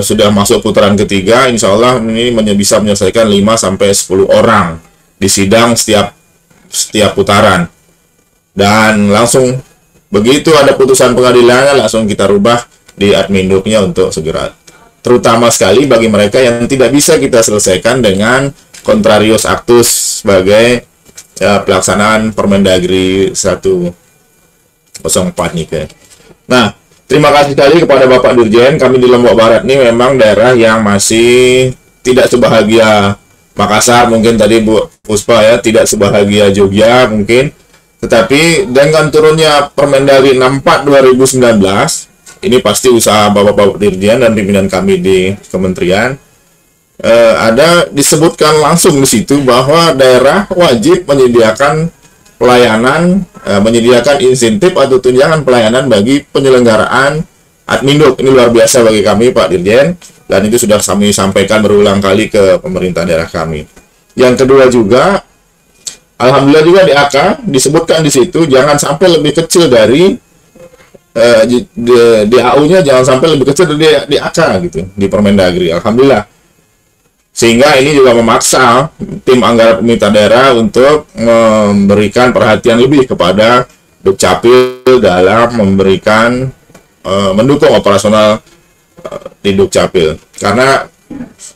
sudah masuk putaran ketiga. Insya Allah ini bisa menyelesaikan 5-10 orang di sidang setiap putaran. Dan langsung begitu ada putusan pengadilannya, langsung kita rubah di Adminduknya untuk segera. Terutama sekali bagi mereka yang tidak bisa kita selesaikan dengan contrarius actus sebagai pelaksanaan Permendagri 104 nih. Nah, terima kasih sekali kepada Bapak Dirjen. Kami di Lombok Barat ini memang daerah yang masih tidak sebahagia Makassar, mungkin tadi Bu Puspa ya, tidak sebahagia Jogja mungkin. Tetapi dengan turunnya Permendagri 64 2019, ini pasti usaha Bapak-Bapak Dirjen dan pimpinan kami di kementerian. Ada disebutkan langsung di situ bahwa daerah wajib menyediakan pelayanan, menyediakan insentif atau tunjangan pelayanan bagi penyelenggaraan Adminduk. Ini luar biasa bagi kami, Pak Dirjen, dan itu sudah kami sampaikan berulang kali ke pemerintah daerah kami. Yang kedua juga, alhamdulillah juga di AK disebutkan di situ jangan sampai lebih kecil dari DAU-nya, jangan sampai lebih kecil dari di AK gitu di Permendagri. Alhamdulillah. Sehingga ini juga memaksa tim anggaran pemerintah daerah untuk memberikan perhatian lebih kepada Dukcapil dalam memberikan mendukung operasional di Dukcapil. Karena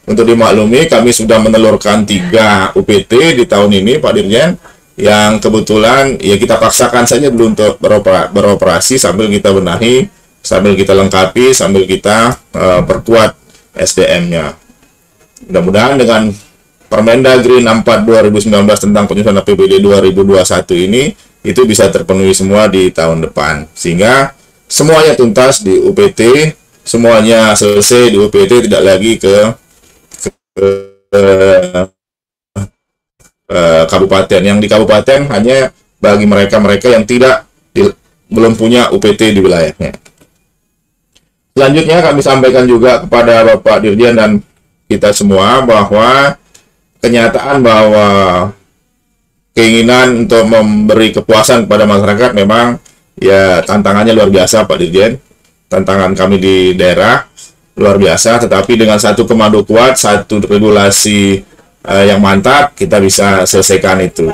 untuk dimaklumi kami sudah menelurkan 3 UPT di tahun ini, Pak Dirjen, yang kebetulan ya kita paksakan saja dulu untuk beroperasi sambil kita benahi, sambil kita lengkapi, sambil kita perkuat SDM-nya. Mudah-mudahan dengan Permendagri 64 2019 tentang penyusunan APBD 2021 ini itu bisa terpenuhi semua di tahun depan, sehingga semuanya tuntas di UPT, semuanya selesai di UPT, tidak lagi ke kabupaten. Yang di kabupaten hanya bagi mereka-mereka yang belum punya UPT di wilayahnya. Selanjutnya kami sampaikan juga kepada Bapak Dirjen dan kita semua bahwa kenyataan bahwa keinginan untuk memberi kepuasan kepada masyarakat memang ya tantangannya luar biasa, Pak Dirjen. Tantangan kami di daerah luar biasa, tetapi dengan satu komando kuat, satu regulasi yang mantap, kita bisa selesaikan itu.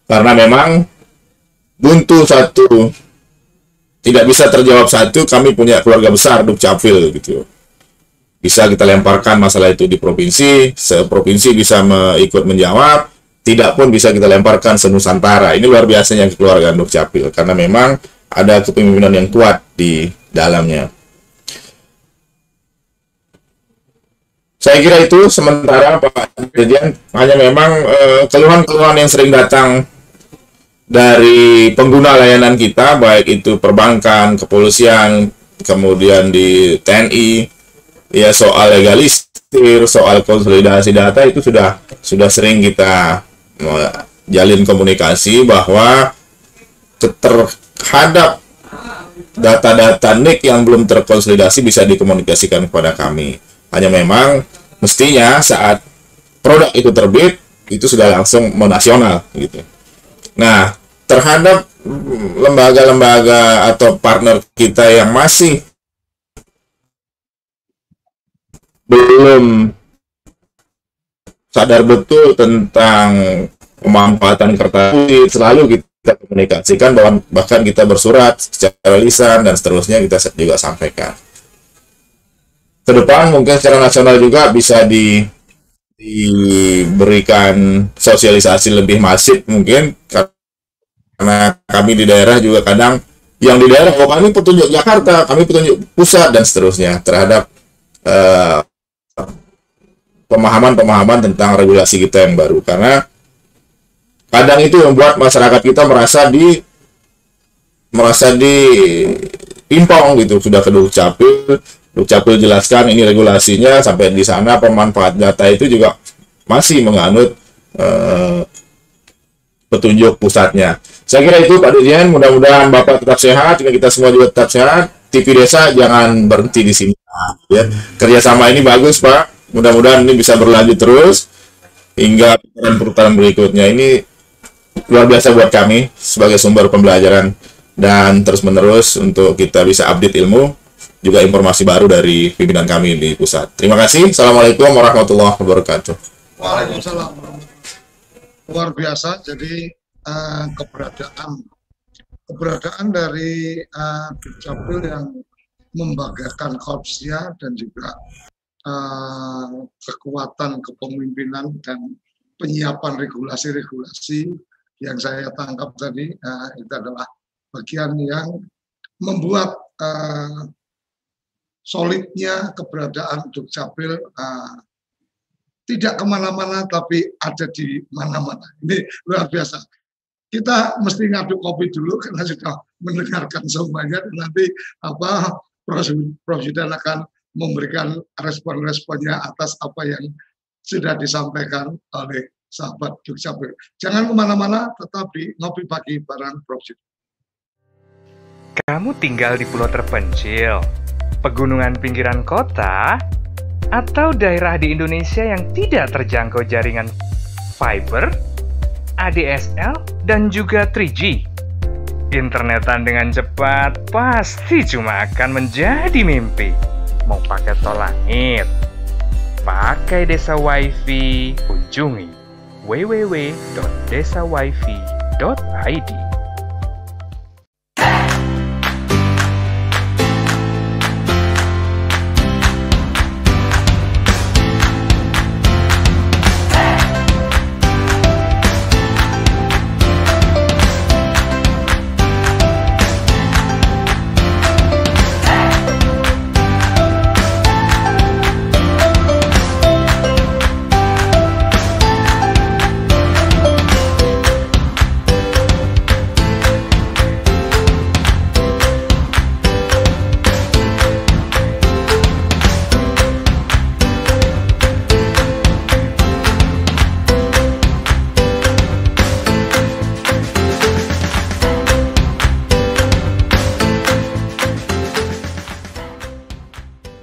Karena memang buntu satu, tidak bisa terjawab satu, kami punya keluarga besar Dukcapil gitu. Bisa kita lemparkan masalah itu di provinsi, seprovinsi bisa ikut menjawab, tidak pun bisa kita lemparkan se-Nusantara. Ini luar biasanya keluarga Dukcapil, karena memang ada kepemimpinan yang kuat di dalamnya. Saya kira itu sementara Pak Dirjen, hanya memang keluhan-keluhan yang sering datang dari pengguna layanan kita, baik itu perbankan, kepolisian, kemudian di TNI, ya soal legalistir, soal konsolidasi data itu sudah sering kita jalin komunikasi bahwa terhadap data-data NIK yang belum terkonsolidasi bisa dikomunikasikan kepada kami. Hanya memang mestinya saat produk itu terbit itu sudah langsung menasional gitu. Nah, terhadap lembaga-lembaga atau partner kita yang masih belum sadar betul tentang pemanfaatan kertas putih, selalu kita komunikasikan, bahkan kita bersurat secara lisan dan seterusnya kita juga sampaikan. Ke depan mungkin secara nasional juga bisa diberikan sosialisasi lebih masif mungkin, karena kami di daerah juga kadang yang di daerah, oh kami petunjuk Jakarta, kami petunjuk pusat dan seterusnya terhadap pemahaman-pemahaman tentang regulasi kita yang baru, karena kadang itu membuat masyarakat kita merasa timpang gitu. Sudah ke Dukcapil jelaskan ini regulasinya, sampai di sana pemanfaat data itu juga masih menganut petunjuk pusatnya, Saya kira itu Pak Dirjen, mudah-mudahan Bapak tetap sehat, juga kita semua juga tetap sehat. TV Desa jangan berhenti di sini. Ya. Kerjasama ini bagus Pak, mudah-mudahan ini bisa berlanjut terus hingga putaran berikutnya. Ini luar biasa buat kami sebagai sumber pembelajaran dan terus-menerus untuk kita bisa update ilmu, juga informasi baru dari pimpinan kami di pusat. Terima kasih. Assalamualaikum warahmatullahi wabarakatuh. Waalaikumsalam. Luar biasa. Jadi keberadaan dari Dukcapil yang membanggakan korpsnya dan juga kekuatan kepemimpinan dan penyiapan regulasi-regulasi yang saya tangkap tadi, itu adalah bagian yang membuat solidnya keberadaan Dukcapil tidak kemana-mana tapi ada di mana-mana. Ini luar biasa. Kita mesti ngaduk kopi dulu karena sudah mendengarkan semuanya, dan nanti Prof Zudan akan memberikan respon-responnya atas apa yang sudah disampaikan oleh sahabat Dukcapil. Jangan kemana-mana, tetap di Ngopi Pagi bareng Prof Zudan. Kamu tinggal di pulau terpencil, pegunungan pinggiran kota, atau daerah di Indonesia yang tidak terjangkau jaringan fiber, ADSL, dan juga 3G. Internetan dengan cepat pasti cuma akan menjadi mimpi. Mau pakai tol langit, pakai Desa Wifi, kunjungi www.desawifi.id.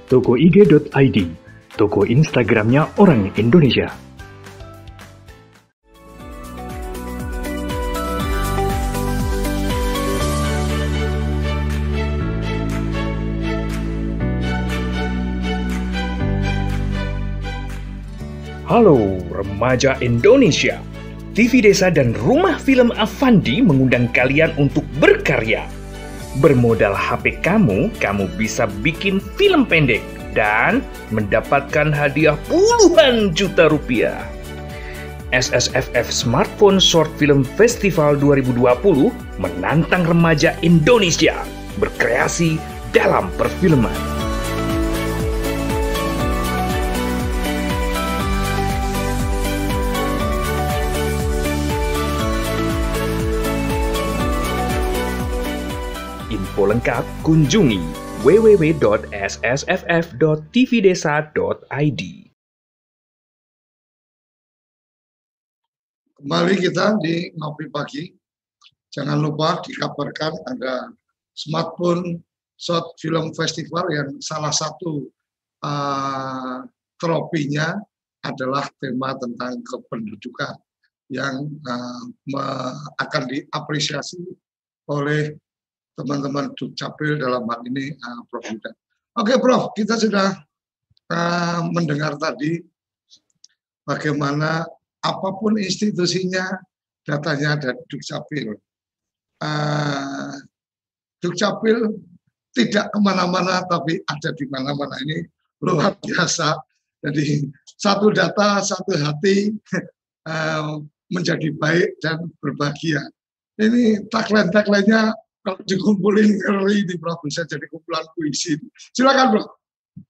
Toko IG.id, toko Instagramnya orang Indonesia. Halo remaja Indonesia, TV Desa dan Rumah Film Avandi mengundang kalian untuk berkarya. Bermodal HP kamu bisa bikin film pendek dan mendapatkan hadiah puluhan juta rupiah. SSFF Smartphone Short Film Festival 2020 menantang remaja Indonesia berkreasi dalam perfilman. Info lengkap kunjungi www.ssff.tvdesa.id. Kembali kita di Ngopi Pagi. Jangan lupa dikabarkan ada Smartphone Short Film Festival yang salah satu tropinya adalah tema tentang kependudukan yang akan diapresiasi oleh teman-teman Dukcapil dalam hal ini Prof Zudan. Oke Prof, kita sudah mendengar tadi bagaimana apapun institusinya datanya ada Dukcapil. Dukcapil tidak kemana-mana tapi ada di mana-mana, ini luar biasa. Jadi satu data, satu hati menjadi baik dan berbahagia. Ini tagline-nya kalau dikumpulin ngeri di Prof, bisa jadi kumpulan puisi. Silakan Bro.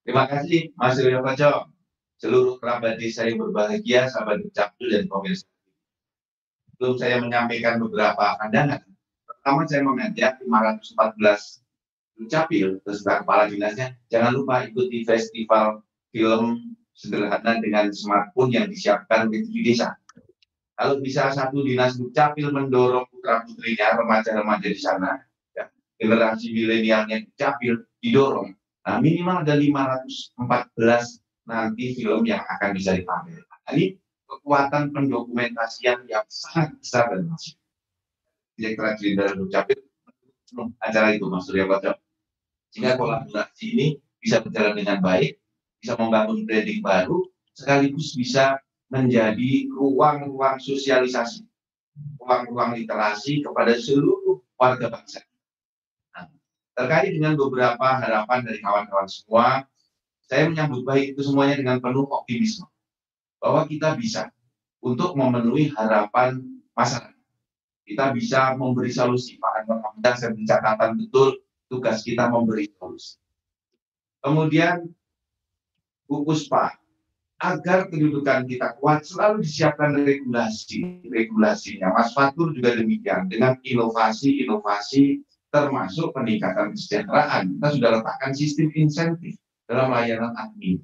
Terima kasih Mas Suryo Koco. Seluruh kerabat desa yang berbahagia, sahabat Dukcapil dan pemirsa. Sebelum saya menyampaikan beberapa pandangan, pertama saya mengajak 514 Dukcapil beserta kepala dinasnya, jangan lupa ikuti festival film sederhana dengan smartphone yang disiapkan di TV Desa. Kalau bisa satu dinas Dukcapil mendorong putra-putrinya, remaja-remaja di sana, ya, generasi milenialnya Dukcapil didorong. Nah, minimal ada 514 nanti film yang akan bisa dipamer. Nah, ini kekuatan pendokumentasian yang sangat besar dan masif. Direktorat Jenderal Dukcapil acara itu, Mas Surya Koco. Sehingga kolaborasi ini bisa berjalan dengan baik, bisa membangun branding baru, sekaligus bisa menjadi ruang-ruang sosialisasi, ruang-ruang literasi kepada seluruh warga bangsa. Nah, terkait dengan beberapa harapan dari kawan-kawan semua, saya menyambut baik itu semuanya dengan penuh optimisme bahwa kita bisa untuk memenuhi harapan masyarakat. Kita bisa memberi solusi. Pak Anwar Hamdan, saya beri catatan betul, tugas kita memberi solusi. Kemudian, Bu Puspa, agar kedudukan kita kuat, selalu disiapkan regulasinya. Mas Fatur juga demikian, dengan inovasi-inovasi termasuk peningkatan kesejahteraan. Kita sudah letakkan sistem insentif dalam layanan admin.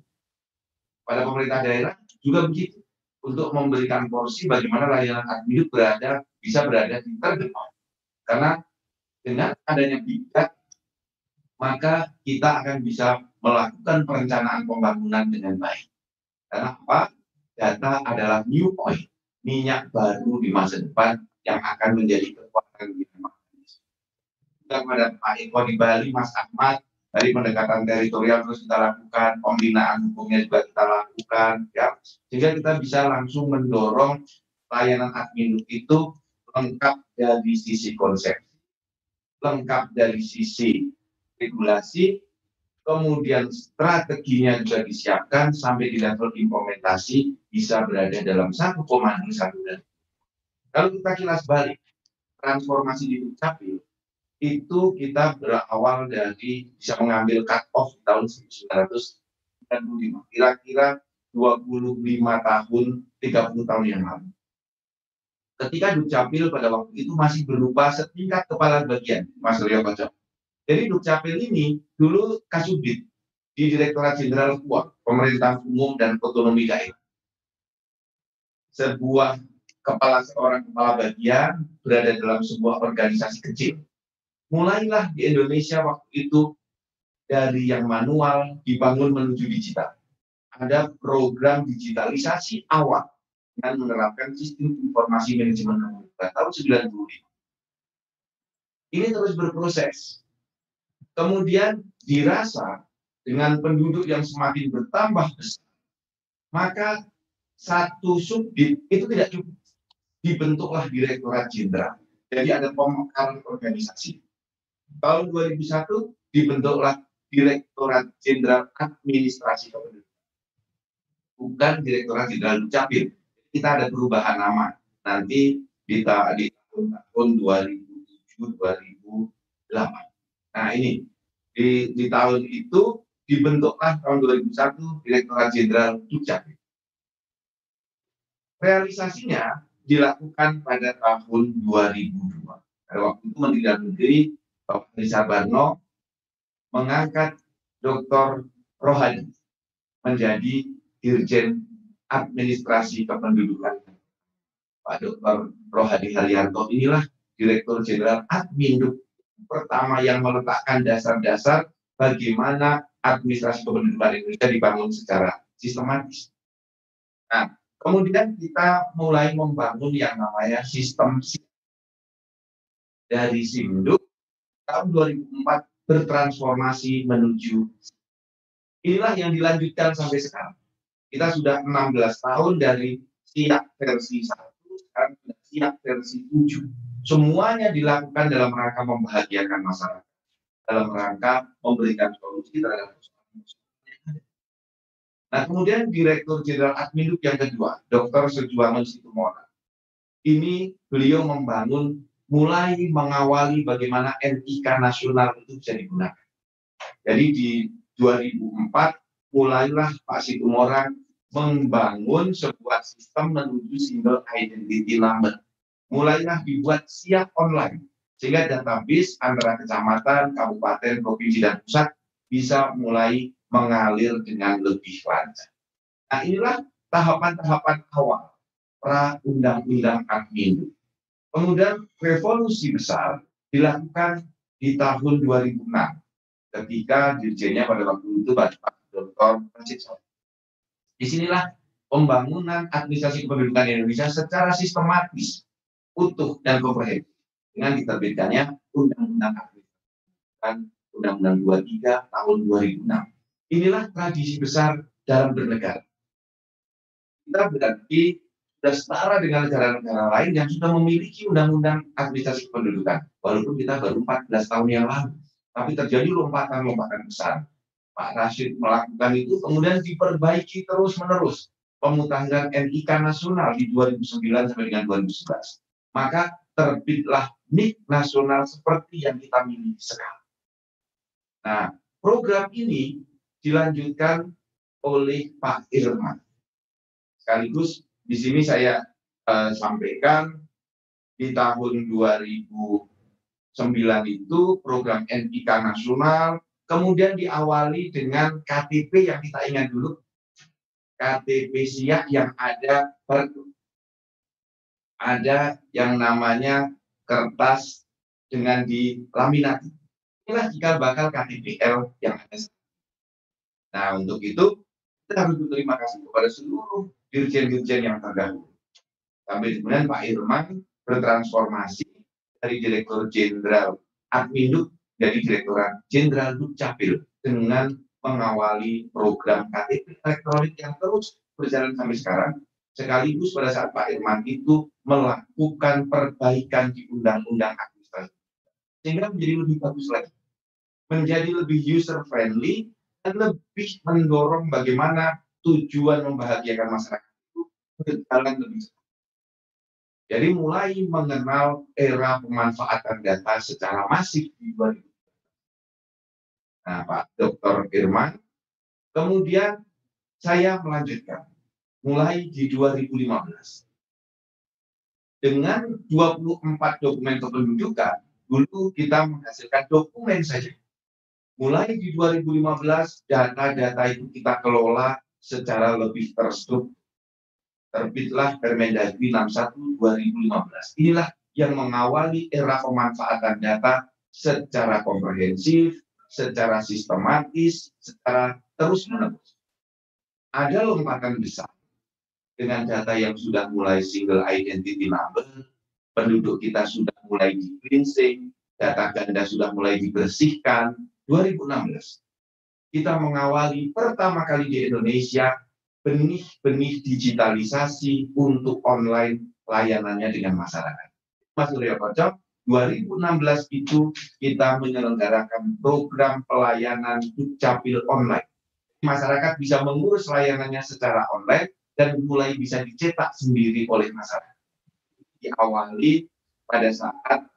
Pada pemerintah daerah juga begitu, untuk memberikan porsi bagaimana layanan admin bisa berada di terdepan. Karena dengan adanya Big Data, maka kita akan bisa melakukan perencanaan pembangunan dengan baik. Karena apa? Data adalah new oil, minyak baru di masa depan yang akan menjadi kekuatan kita. Kita pada Pak Eko di Bali, Mas Ahmad, dari pendekatan teritorial terus kita lakukan, pembinaan hukumnya juga kita lakukan, ya, sehingga kita bisa langsung mendorong layanan admin itu lengkap dari sisi konsep, lengkap dari sisi regulasi, kemudian strateginya juga disiapkan sampai di level implementasi bisa berada dalam satu komando satu dan. Kalau kita kilas balik, transformasi di Dukcapil itu kita berawal dari bisa mengambil cut off tahun 1995, kira-kira 25 tahun, 30 tahun yang lalu. Ketika Dukcapil pada waktu itu masih berupa setingkat kepala bagian, Mas Surya Koco. Jadi Dukcapil ini dulu Kasubdit di Direktorat Jenderal Keuangan, Pemerintahan Umum dan Otonomi Daerah. Seorang kepala bagian berada dalam sebuah organisasi kecil. Mulailah di Indonesia waktu itu dari yang manual dibangun menuju digital. Ada program digitalisasi awal dengan menerapkan sistem informasi manajemen komunikasi tahun 95. Ini terus berproses. Kemudian dirasa dengan penduduk yang semakin bertambah besar, maka satu subdit itu tidak cukup. Dibentuklah Direktorat Jenderal. Jadi ada pemekaran organisasi. Tahun 2001 dibentuklah Direktorat Jenderal Administrasi Kependudukan. Bukan Direktorat Jenderal Dukcapil. Kita ada perubahan nama. Nanti di tahun 2007-2008. Nah ini, di tahun itu dibentuklah tahun 2001 Direktorat Jenderal Dukcapil. Realisasinya dilakukan pada tahun 2002. Pada waktu itu Menteri Dalam Negeri Bapak Edi Sarbarno mengangkat Dr. Rohadi menjadi Dirjen Administrasi Kependudukan. Pak Dr. Rohadi Haryanto inilah Direktur Jenderal Adminduk pertama yang meletakkan dasar-dasar bagaimana administrasi kependudukan Indonesia dibangun secara sistematis. Nah, kemudian kita mulai membangun yang namanya sistem dari Simduk tahun 2004 bertransformasi menuju. Inilah yang dilanjutkan sampai sekarang. Kita sudah 16 tahun dari siap versi 1, sekarang sudah siap versi 7. Semuanya dilakukan dalam rangka membahagiakan masyarakat, dalam rangka memberikan solusi terhadap persoalan yang ada. Nah, kemudian Direktur Jenderal Adminduk yang kedua, Dr. Sejuwangun Situmorang. Ini beliau mulai mengawali bagaimana NIK nasional itu bisa digunakan. Jadi di 2004 mulailah Pak Situmorang membangun sebuah sistem menuju single identity number. Mulailah dibuat siap online, sehingga database antara kecamatan, kabupaten, provinsi, dan pusat bisa mulai mengalir dengan lebih lancar. Nah, inilah tahapan-tahapan awal pra undang-undang Admin. Kemudian revolusi besar dilakukan di tahun 2006 ketika dirjennya pada waktu itu Pak Dr. Prasetyo. Disinilah pembangunan administrasi kependudukan Indonesia secara sistematis, utuh dan komprehensif dengan diterbitkannya Undang-Undang Administrasi Undang-Undang 23 tahun 2006. Inilah tradisi besar dalam bernegara. Kita berarti sudah setara dengan negara-negara lain yang sudah memiliki undang-undang administrasi kependudukan. Walaupun kita baru 14 tahun yang lalu. Tapi terjadi lompatan-lompatan besar. Pak Rashid melakukan itu, kemudian diperbaiki terus-menerus. Pemutahiran NIK nasional di 2009 sampai dengan 2011. Maka terbitlah NIK nasional seperti yang kita miliki sekarang. Nah, program ini dilanjutkan oleh Pak Irman. Sekaligus di sini saya sampaikan di tahun 2009 itu program NIK nasional, kemudian diawali dengan KTP yang kita ingat dulu, KTP siap yang ada yang namanya kertas dengan dilaminati. Inilah cikal bakal KTPL yang ada. Nah, untuk itu kita harus berterima kasih kepada seluruh dirjen-dirjen yang terdahulu. Sampai kemudian Pak Irman bertransformasi dari Direktur Jenderal Adminduk dari Direktorat Jenderal Dukcapil dengan mengawali program KTP elektronik yang terus berjalan sampai sekarang. Sekaligus pada saat Pak Irman itu melakukan perbaikan di Undang-Undang Administrasi sehingga menjadi lebih bagus lagi, menjadi lebih user friendly dan lebih mendorong bagaimana tujuan membahagiakan masyarakat itu berjalan lebih cepat. Jadi mulai mengenal era pemanfaatan data secara masif di 2000. Nah, Pak Dr. Irman, kemudian saya melanjutkan mulai di 2015 dengan 24 dokumen kependudukan. Dulu kita menghasilkan dokumen saja. Mulai di 2015 data-data itu kita kelola secara lebih terstruktur. Terbitlah Permendagri 61 2015. Inilah yang mengawali era pemanfaatan data secara komprehensif, secara sistematis, secara terus-menerus. Ada lompatan besar dengan data yang sudah mulai single identity number, penduduk kita sudah mulai di cleansing, data ganda sudah mulai dibersihkan. 2016 kita mengawali pertama kali di Indonesia benih-benih digitalisasi untuk online layanannya dengan masyarakat. Mas Surya Koco, 2016 itu kita menyelenggarakan program pelayanan Dukcapil online. Masyarakat bisa mengurus layanannya secara online dan mulai bisa dicetak sendiri oleh masyarakat. Diawali pada saat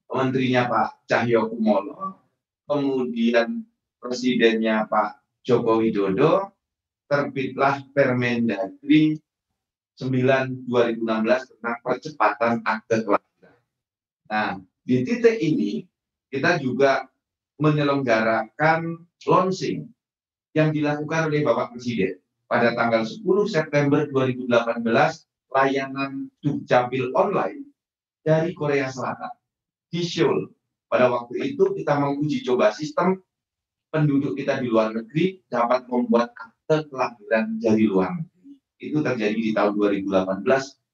menterinya Pak Cahyokumolo, kemudian presidennya Pak Joko Widodo, terbitlah Permendagri 9 2016 tentang percepatan akte kelahiran. Nah, di titik ini kita juga menyelenggarakan launching yang dilakukan oleh Bapak Presiden pada tanggal 10 September 2018, layanan Dukcapil online dari Korea Selatan di Seoul. Pada waktu itu kita menguji coba sistem penduduk kita di luar negeri dapat membuat akte kelahiran dari luar negeri. Itu terjadi di tahun 2018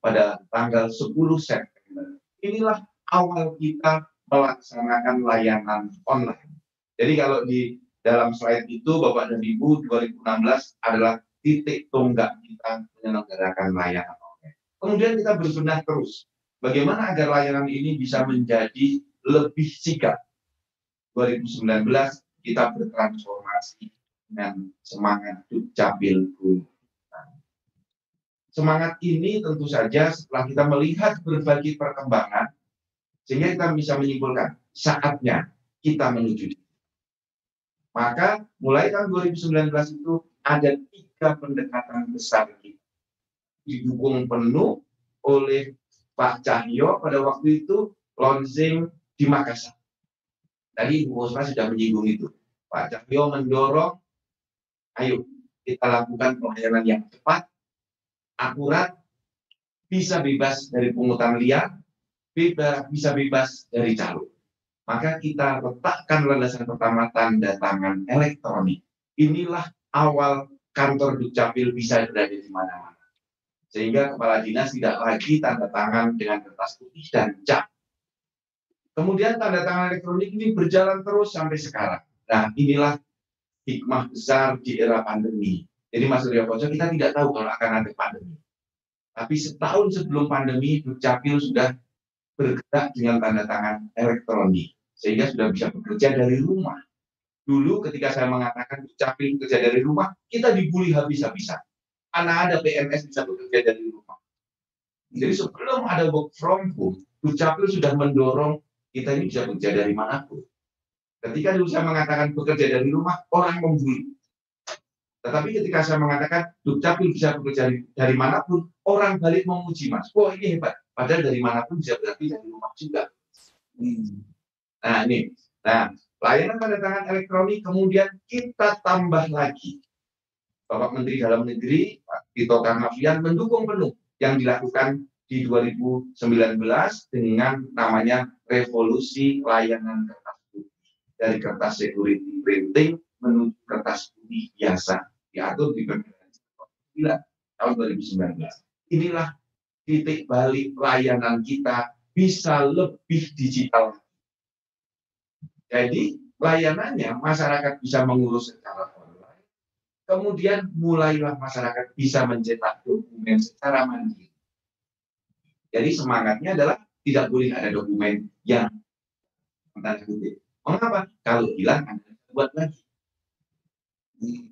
pada tanggal 10 September. Inilah awal kita melaksanakan layanan online. Jadi kalau di dalam slide itu Bapak dan Ibu, 2016 adalah titik tonggak kita menyelenggarakan layanan online. Kemudian kita berbenah terus. Bagaimana agar layanan ini bisa menjadi lebih sigap? 2019 kita bertransformasi dengan semangat Dukcapilku. Semangat ini tentu saja setelah kita melihat berbagai perkembangan, sehingga kita bisa menyimpulkan saatnya kita menuju. Maka mulai tahun 2019 itu ada 3 pendekatan besar kita. Didukung penuh oleh Pak Cahyo pada waktu itu launching di Makassar. Tadi Bu Osma sudah menyinggung itu. Pak Cahyo mendorong, ayo kita lakukan pelayanan yang cepat, akurat, bisa bebas dari pungutan liar, bisa bebas dari calo. Maka kita letakkan landasan pertama tanda tangan elektronik. Inilah awal kantor Dukcapil bisa berada di mana-mana. Sehingga kepala dinas tidak lagi tanda tangan dengan kertas putih dan cap. Kemudian tanda tangan elektronik ini berjalan terus sampai sekarang. Nah, inilah hikmah besar di era pandemi. Jadi Mas Suryo Koco, kita tidak tahu kalau akan ada pandemi. Tapi setahun sebelum pandemi, Dukcapil sudah bergerak dengan tanda tangan elektronik. Sehingga sudah bisa bekerja dari rumah. Dulu ketika saya mengatakan Dukcapil bekerja dari rumah, kita dibully habis-habisan. Karena ada PNS bisa bekerja dari rumah. Jadi sebelum ada work from home, Dukcapil sudah mendorong kita ini bisa bekerja dari manapun. Ketika dulu saya mengatakan bekerja dari rumah, orang membuli. Tetapi ketika saya mengatakan Dukcapil bisa bekerja dari manapun, orang balik memuji, Mas. Wah, ini hebat. Padahal dari manapun bisa berarti dari rumah juga. Nah, ini. Nah, layanan tanda tangan elektronik kemudian kita tambah lagi. Bapak Menteri Dalam Negeri, Pak Tito Karnavian, mendukung penuh yang dilakukan di 2019 dengan namanya revolusi layanan kertas putih. Dari kertas security printing menuju kertas putih biasa. Diatur di Permendagri tahun 2019. Inilah titik balik layanan kita bisa lebih digital. Jadi layanannya masyarakat bisa mengurus secara online. Kemudian mulailah masyarakat bisa mencetak dokumen secara mandiri. Jadi semangatnya adalah tidak boleh ada dokumen yang tanda kutip. Mengapa? Kalau hilang Anda buat lagi.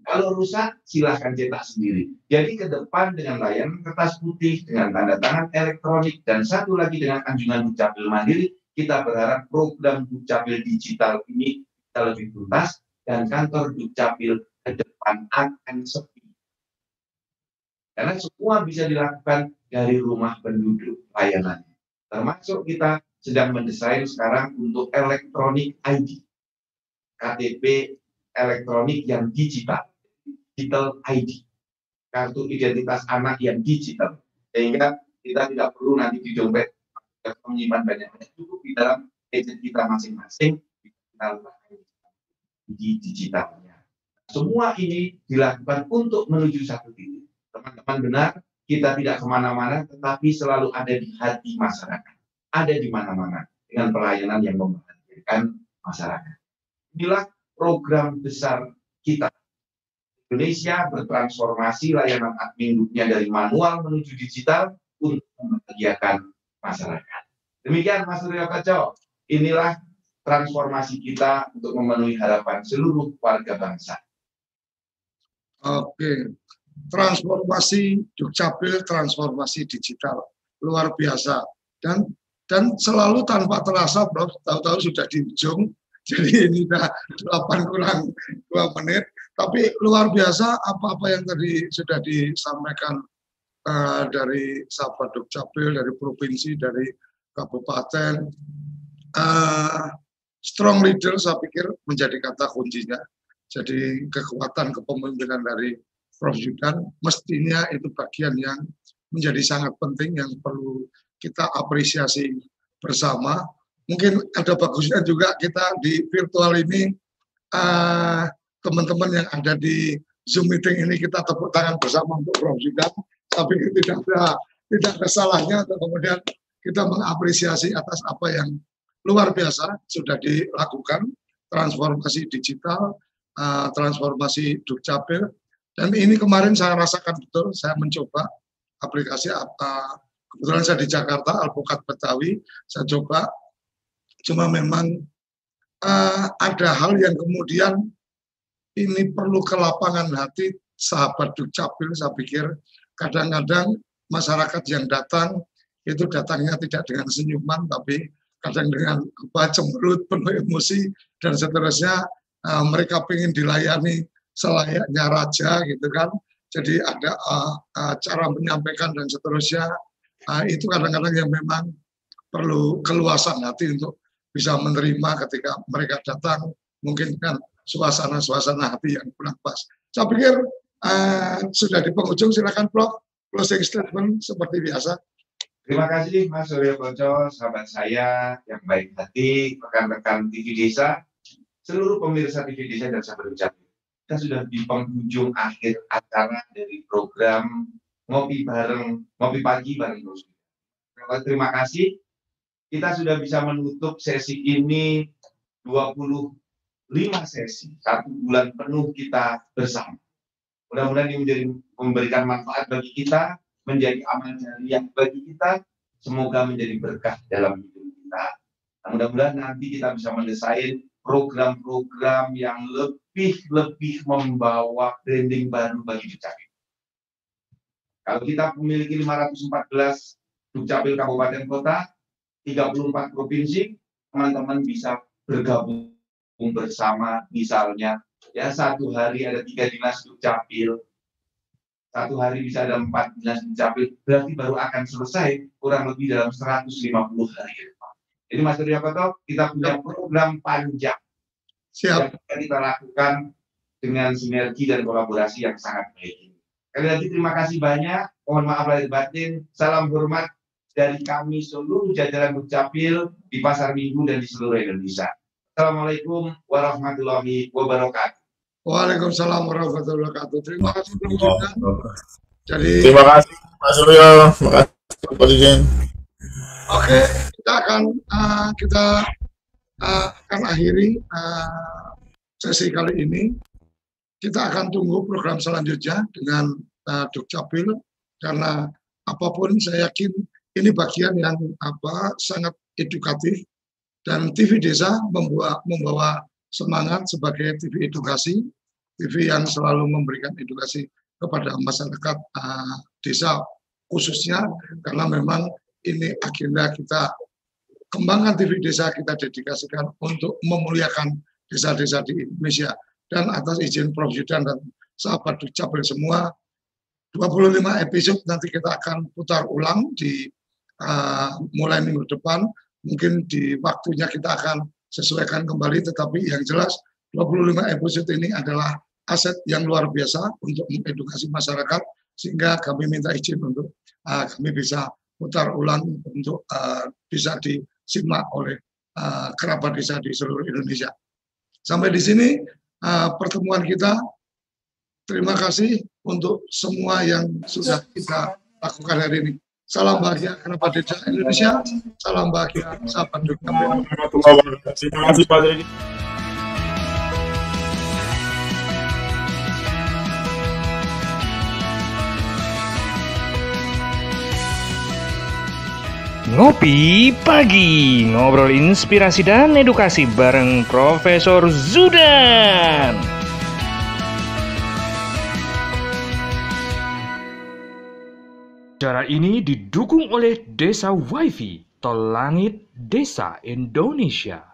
Kalau rusak, silahkan cetak sendiri. Jadi ke depan dengan layanan kertas putih, dengan tanda tangan elektronik, dan satu lagi dengan anjungan Dukcapil Mandiri, kita berharap program Dukcapil digital ini bisa lebih tuntas, dan kantor Dukcapil ke depan akan sepi. Karena semua bisa dilakukan dari rumah penduduk layanannya. Termasuk kita sedang mendesain sekarang untuk elektronik ID. KTP elektronik yang digital ID, kartu identitas anak yang digital, sehingga kita tidak perlu nanti di dompet menyimpan banyak-banyak, cukup di dalam gadget kita masing-masing di digitalnya. Semua ini dilakukan untuk menuju satu titik. Teman-teman benar, kita tidak kemana-mana, tetapi selalu ada di hati masyarakat, ada di mana-mana dengan pelayanan yang membahagiakan masyarakat. Inilah program besar kita. Indonesia bertransformasi layanan admin duknya dari manual menuju digital untuk membahagiakan masyarakat. Demikian Mas Suryo Koco, inilah transformasi kita untuk memenuhi harapan seluruh warga bangsa. Oke, transformasi Dukcapil, transformasi digital luar biasa, dan selalu tanpa terasa, Prof, tahu-tahu sudah di ujung. Jadi ini sudah 8 kurang 2 menit, tapi luar biasa apa-apa yang tadi sudah disampaikan dari sahabat Dukcapil, dari provinsi, dari kabupaten. Strong leader saya pikir menjadi kata kuncinya. Jadi kekuatan kepemimpinan dari Prof. Zudan mestinya itu bagian yang menjadi sangat penting yang perlu kita apresiasi bersama. Mungkin ada bagusnya juga kita di virtual ini teman-teman yang ada di Zoom meeting ini kita tepuk tangan bersama untuk Prof. Zudan. Tapi tidak ada salahnya untuk kemudian kita mengapresiasi atas apa yang luar biasa sudah dilakukan, transformasi digital, transformasi Dukcapil. Dan ini kemarin saya rasakan betul, saya mencoba aplikasi kebetulan saya di Jakarta, Alpukat Betawi, saya coba. Cuma memang ada hal yang kemudian ini perlu kelapangan hati sahabat Dukcapil. Saya pikir kadang-kadang masyarakat yang datang itu datangnya tidak dengan senyuman, tapi kadang dengan cemberut, penuh emosi, dan seterusnya. Mereka ingin dilayani selayaknya raja, gitu kan. Jadi ada cara menyampaikan dan seterusnya. Itu kadang-kadang yang memang perlu keluasan hati untuk bisa menerima ketika mereka datang, mungkin kan suasana hati yang kurang pas. Saya pikir sudah di penghujung, silakan Prof. closing statement seperti biasa. Terima kasih Mas Suryo Koco, sahabat saya yang baik hati, rekan-rekan TV Desa, seluruh pemirsa TV Desa dan sahabat Dukcapil. Kita sudah di penghujung akhir acara dari program Ngopi Pagi bareng Bos. Terima kasih. Kita sudah bisa menutup sesi ini 25 sesi, 1 bulan penuh kita bersama. Mudah-mudahan ini memberikan manfaat bagi kita, menjadi amal jariah bagi kita, semoga menjadi berkah dalam hidup kita. Nah, mudah-mudahan nanti kita bisa mendesain program-program yang lebih membawa branding baru bagi Dukcapil. Kalau kita memiliki 514 Dukcapil Kabupaten Kota, 34 provinsi, teman-teman bisa bergabung bersama, misalnya ya 1 hari ada 3 dinas Dukcapil, 1 hari bisa ada 4 dinas Dukcapil, berarti baru akan selesai kurang lebih dalam 150 hari ke depan. Jadi Mas Suryo Koco, kita punya program panjang yang kita lakukan dengan sinergi dan kolaborasi yang sangat baik. Sekali lagi terima kasih banyak, mohon maaf lahir batin, salam hormat dari kami seluruh jajaran Dukcapil di Pasar Minggu dan di seluruh Indonesia. Assalamualaikum warahmatullahi wabarakatuh. Waalaikumsalam warahmatullahi wabarakatuh. Terima kasih juga. Terima kasih Mas Suryo. Terima kasih Pak Dirjen. Oke, kita akan akhiri sesi kali ini. Kita akan tunggu program selanjutnya dengan Dukcapil, karena apapun saya yakin ini bagian yang sangat edukatif, dan TV Desa membawa semangat sebagai TV edukasi, TV yang selalu memberikan edukasi kepada masyarakat desa khususnya, karena memang ini agenda kita kembangkan TV Desa, kita dedikasikan untuk memuliakan desa-desa di Indonesia. Dan atas izin Prof. Yudan dan sahabat Dukcapil semua, 25 episode nanti kita akan putar ulang di mulai minggu depan. Mungkin di waktunya kita akan sesuaikan kembali, tetapi yang jelas 25 episode ini adalah aset yang luar biasa untuk mengedukasi masyarakat, sehingga kami minta izin untuk kami bisa putar ulang untuk bisa disimak oleh kerabat desa di seluruh Indonesia. Sampai di sini pertemuan kita. Terima kasih untuk semua yang sudah kita lakukan hari ini. Salam bahagia kerabat desa Indonesia. Salam bahagia sahabat Dukcapil. Terima kasih Pak Dirjen. Ngopi Pagi, ngobrol inspirasi dan edukasi bareng Profesor Zudan. Acara ini didukung oleh Desa Wifi, Tol Langit Desa Indonesia.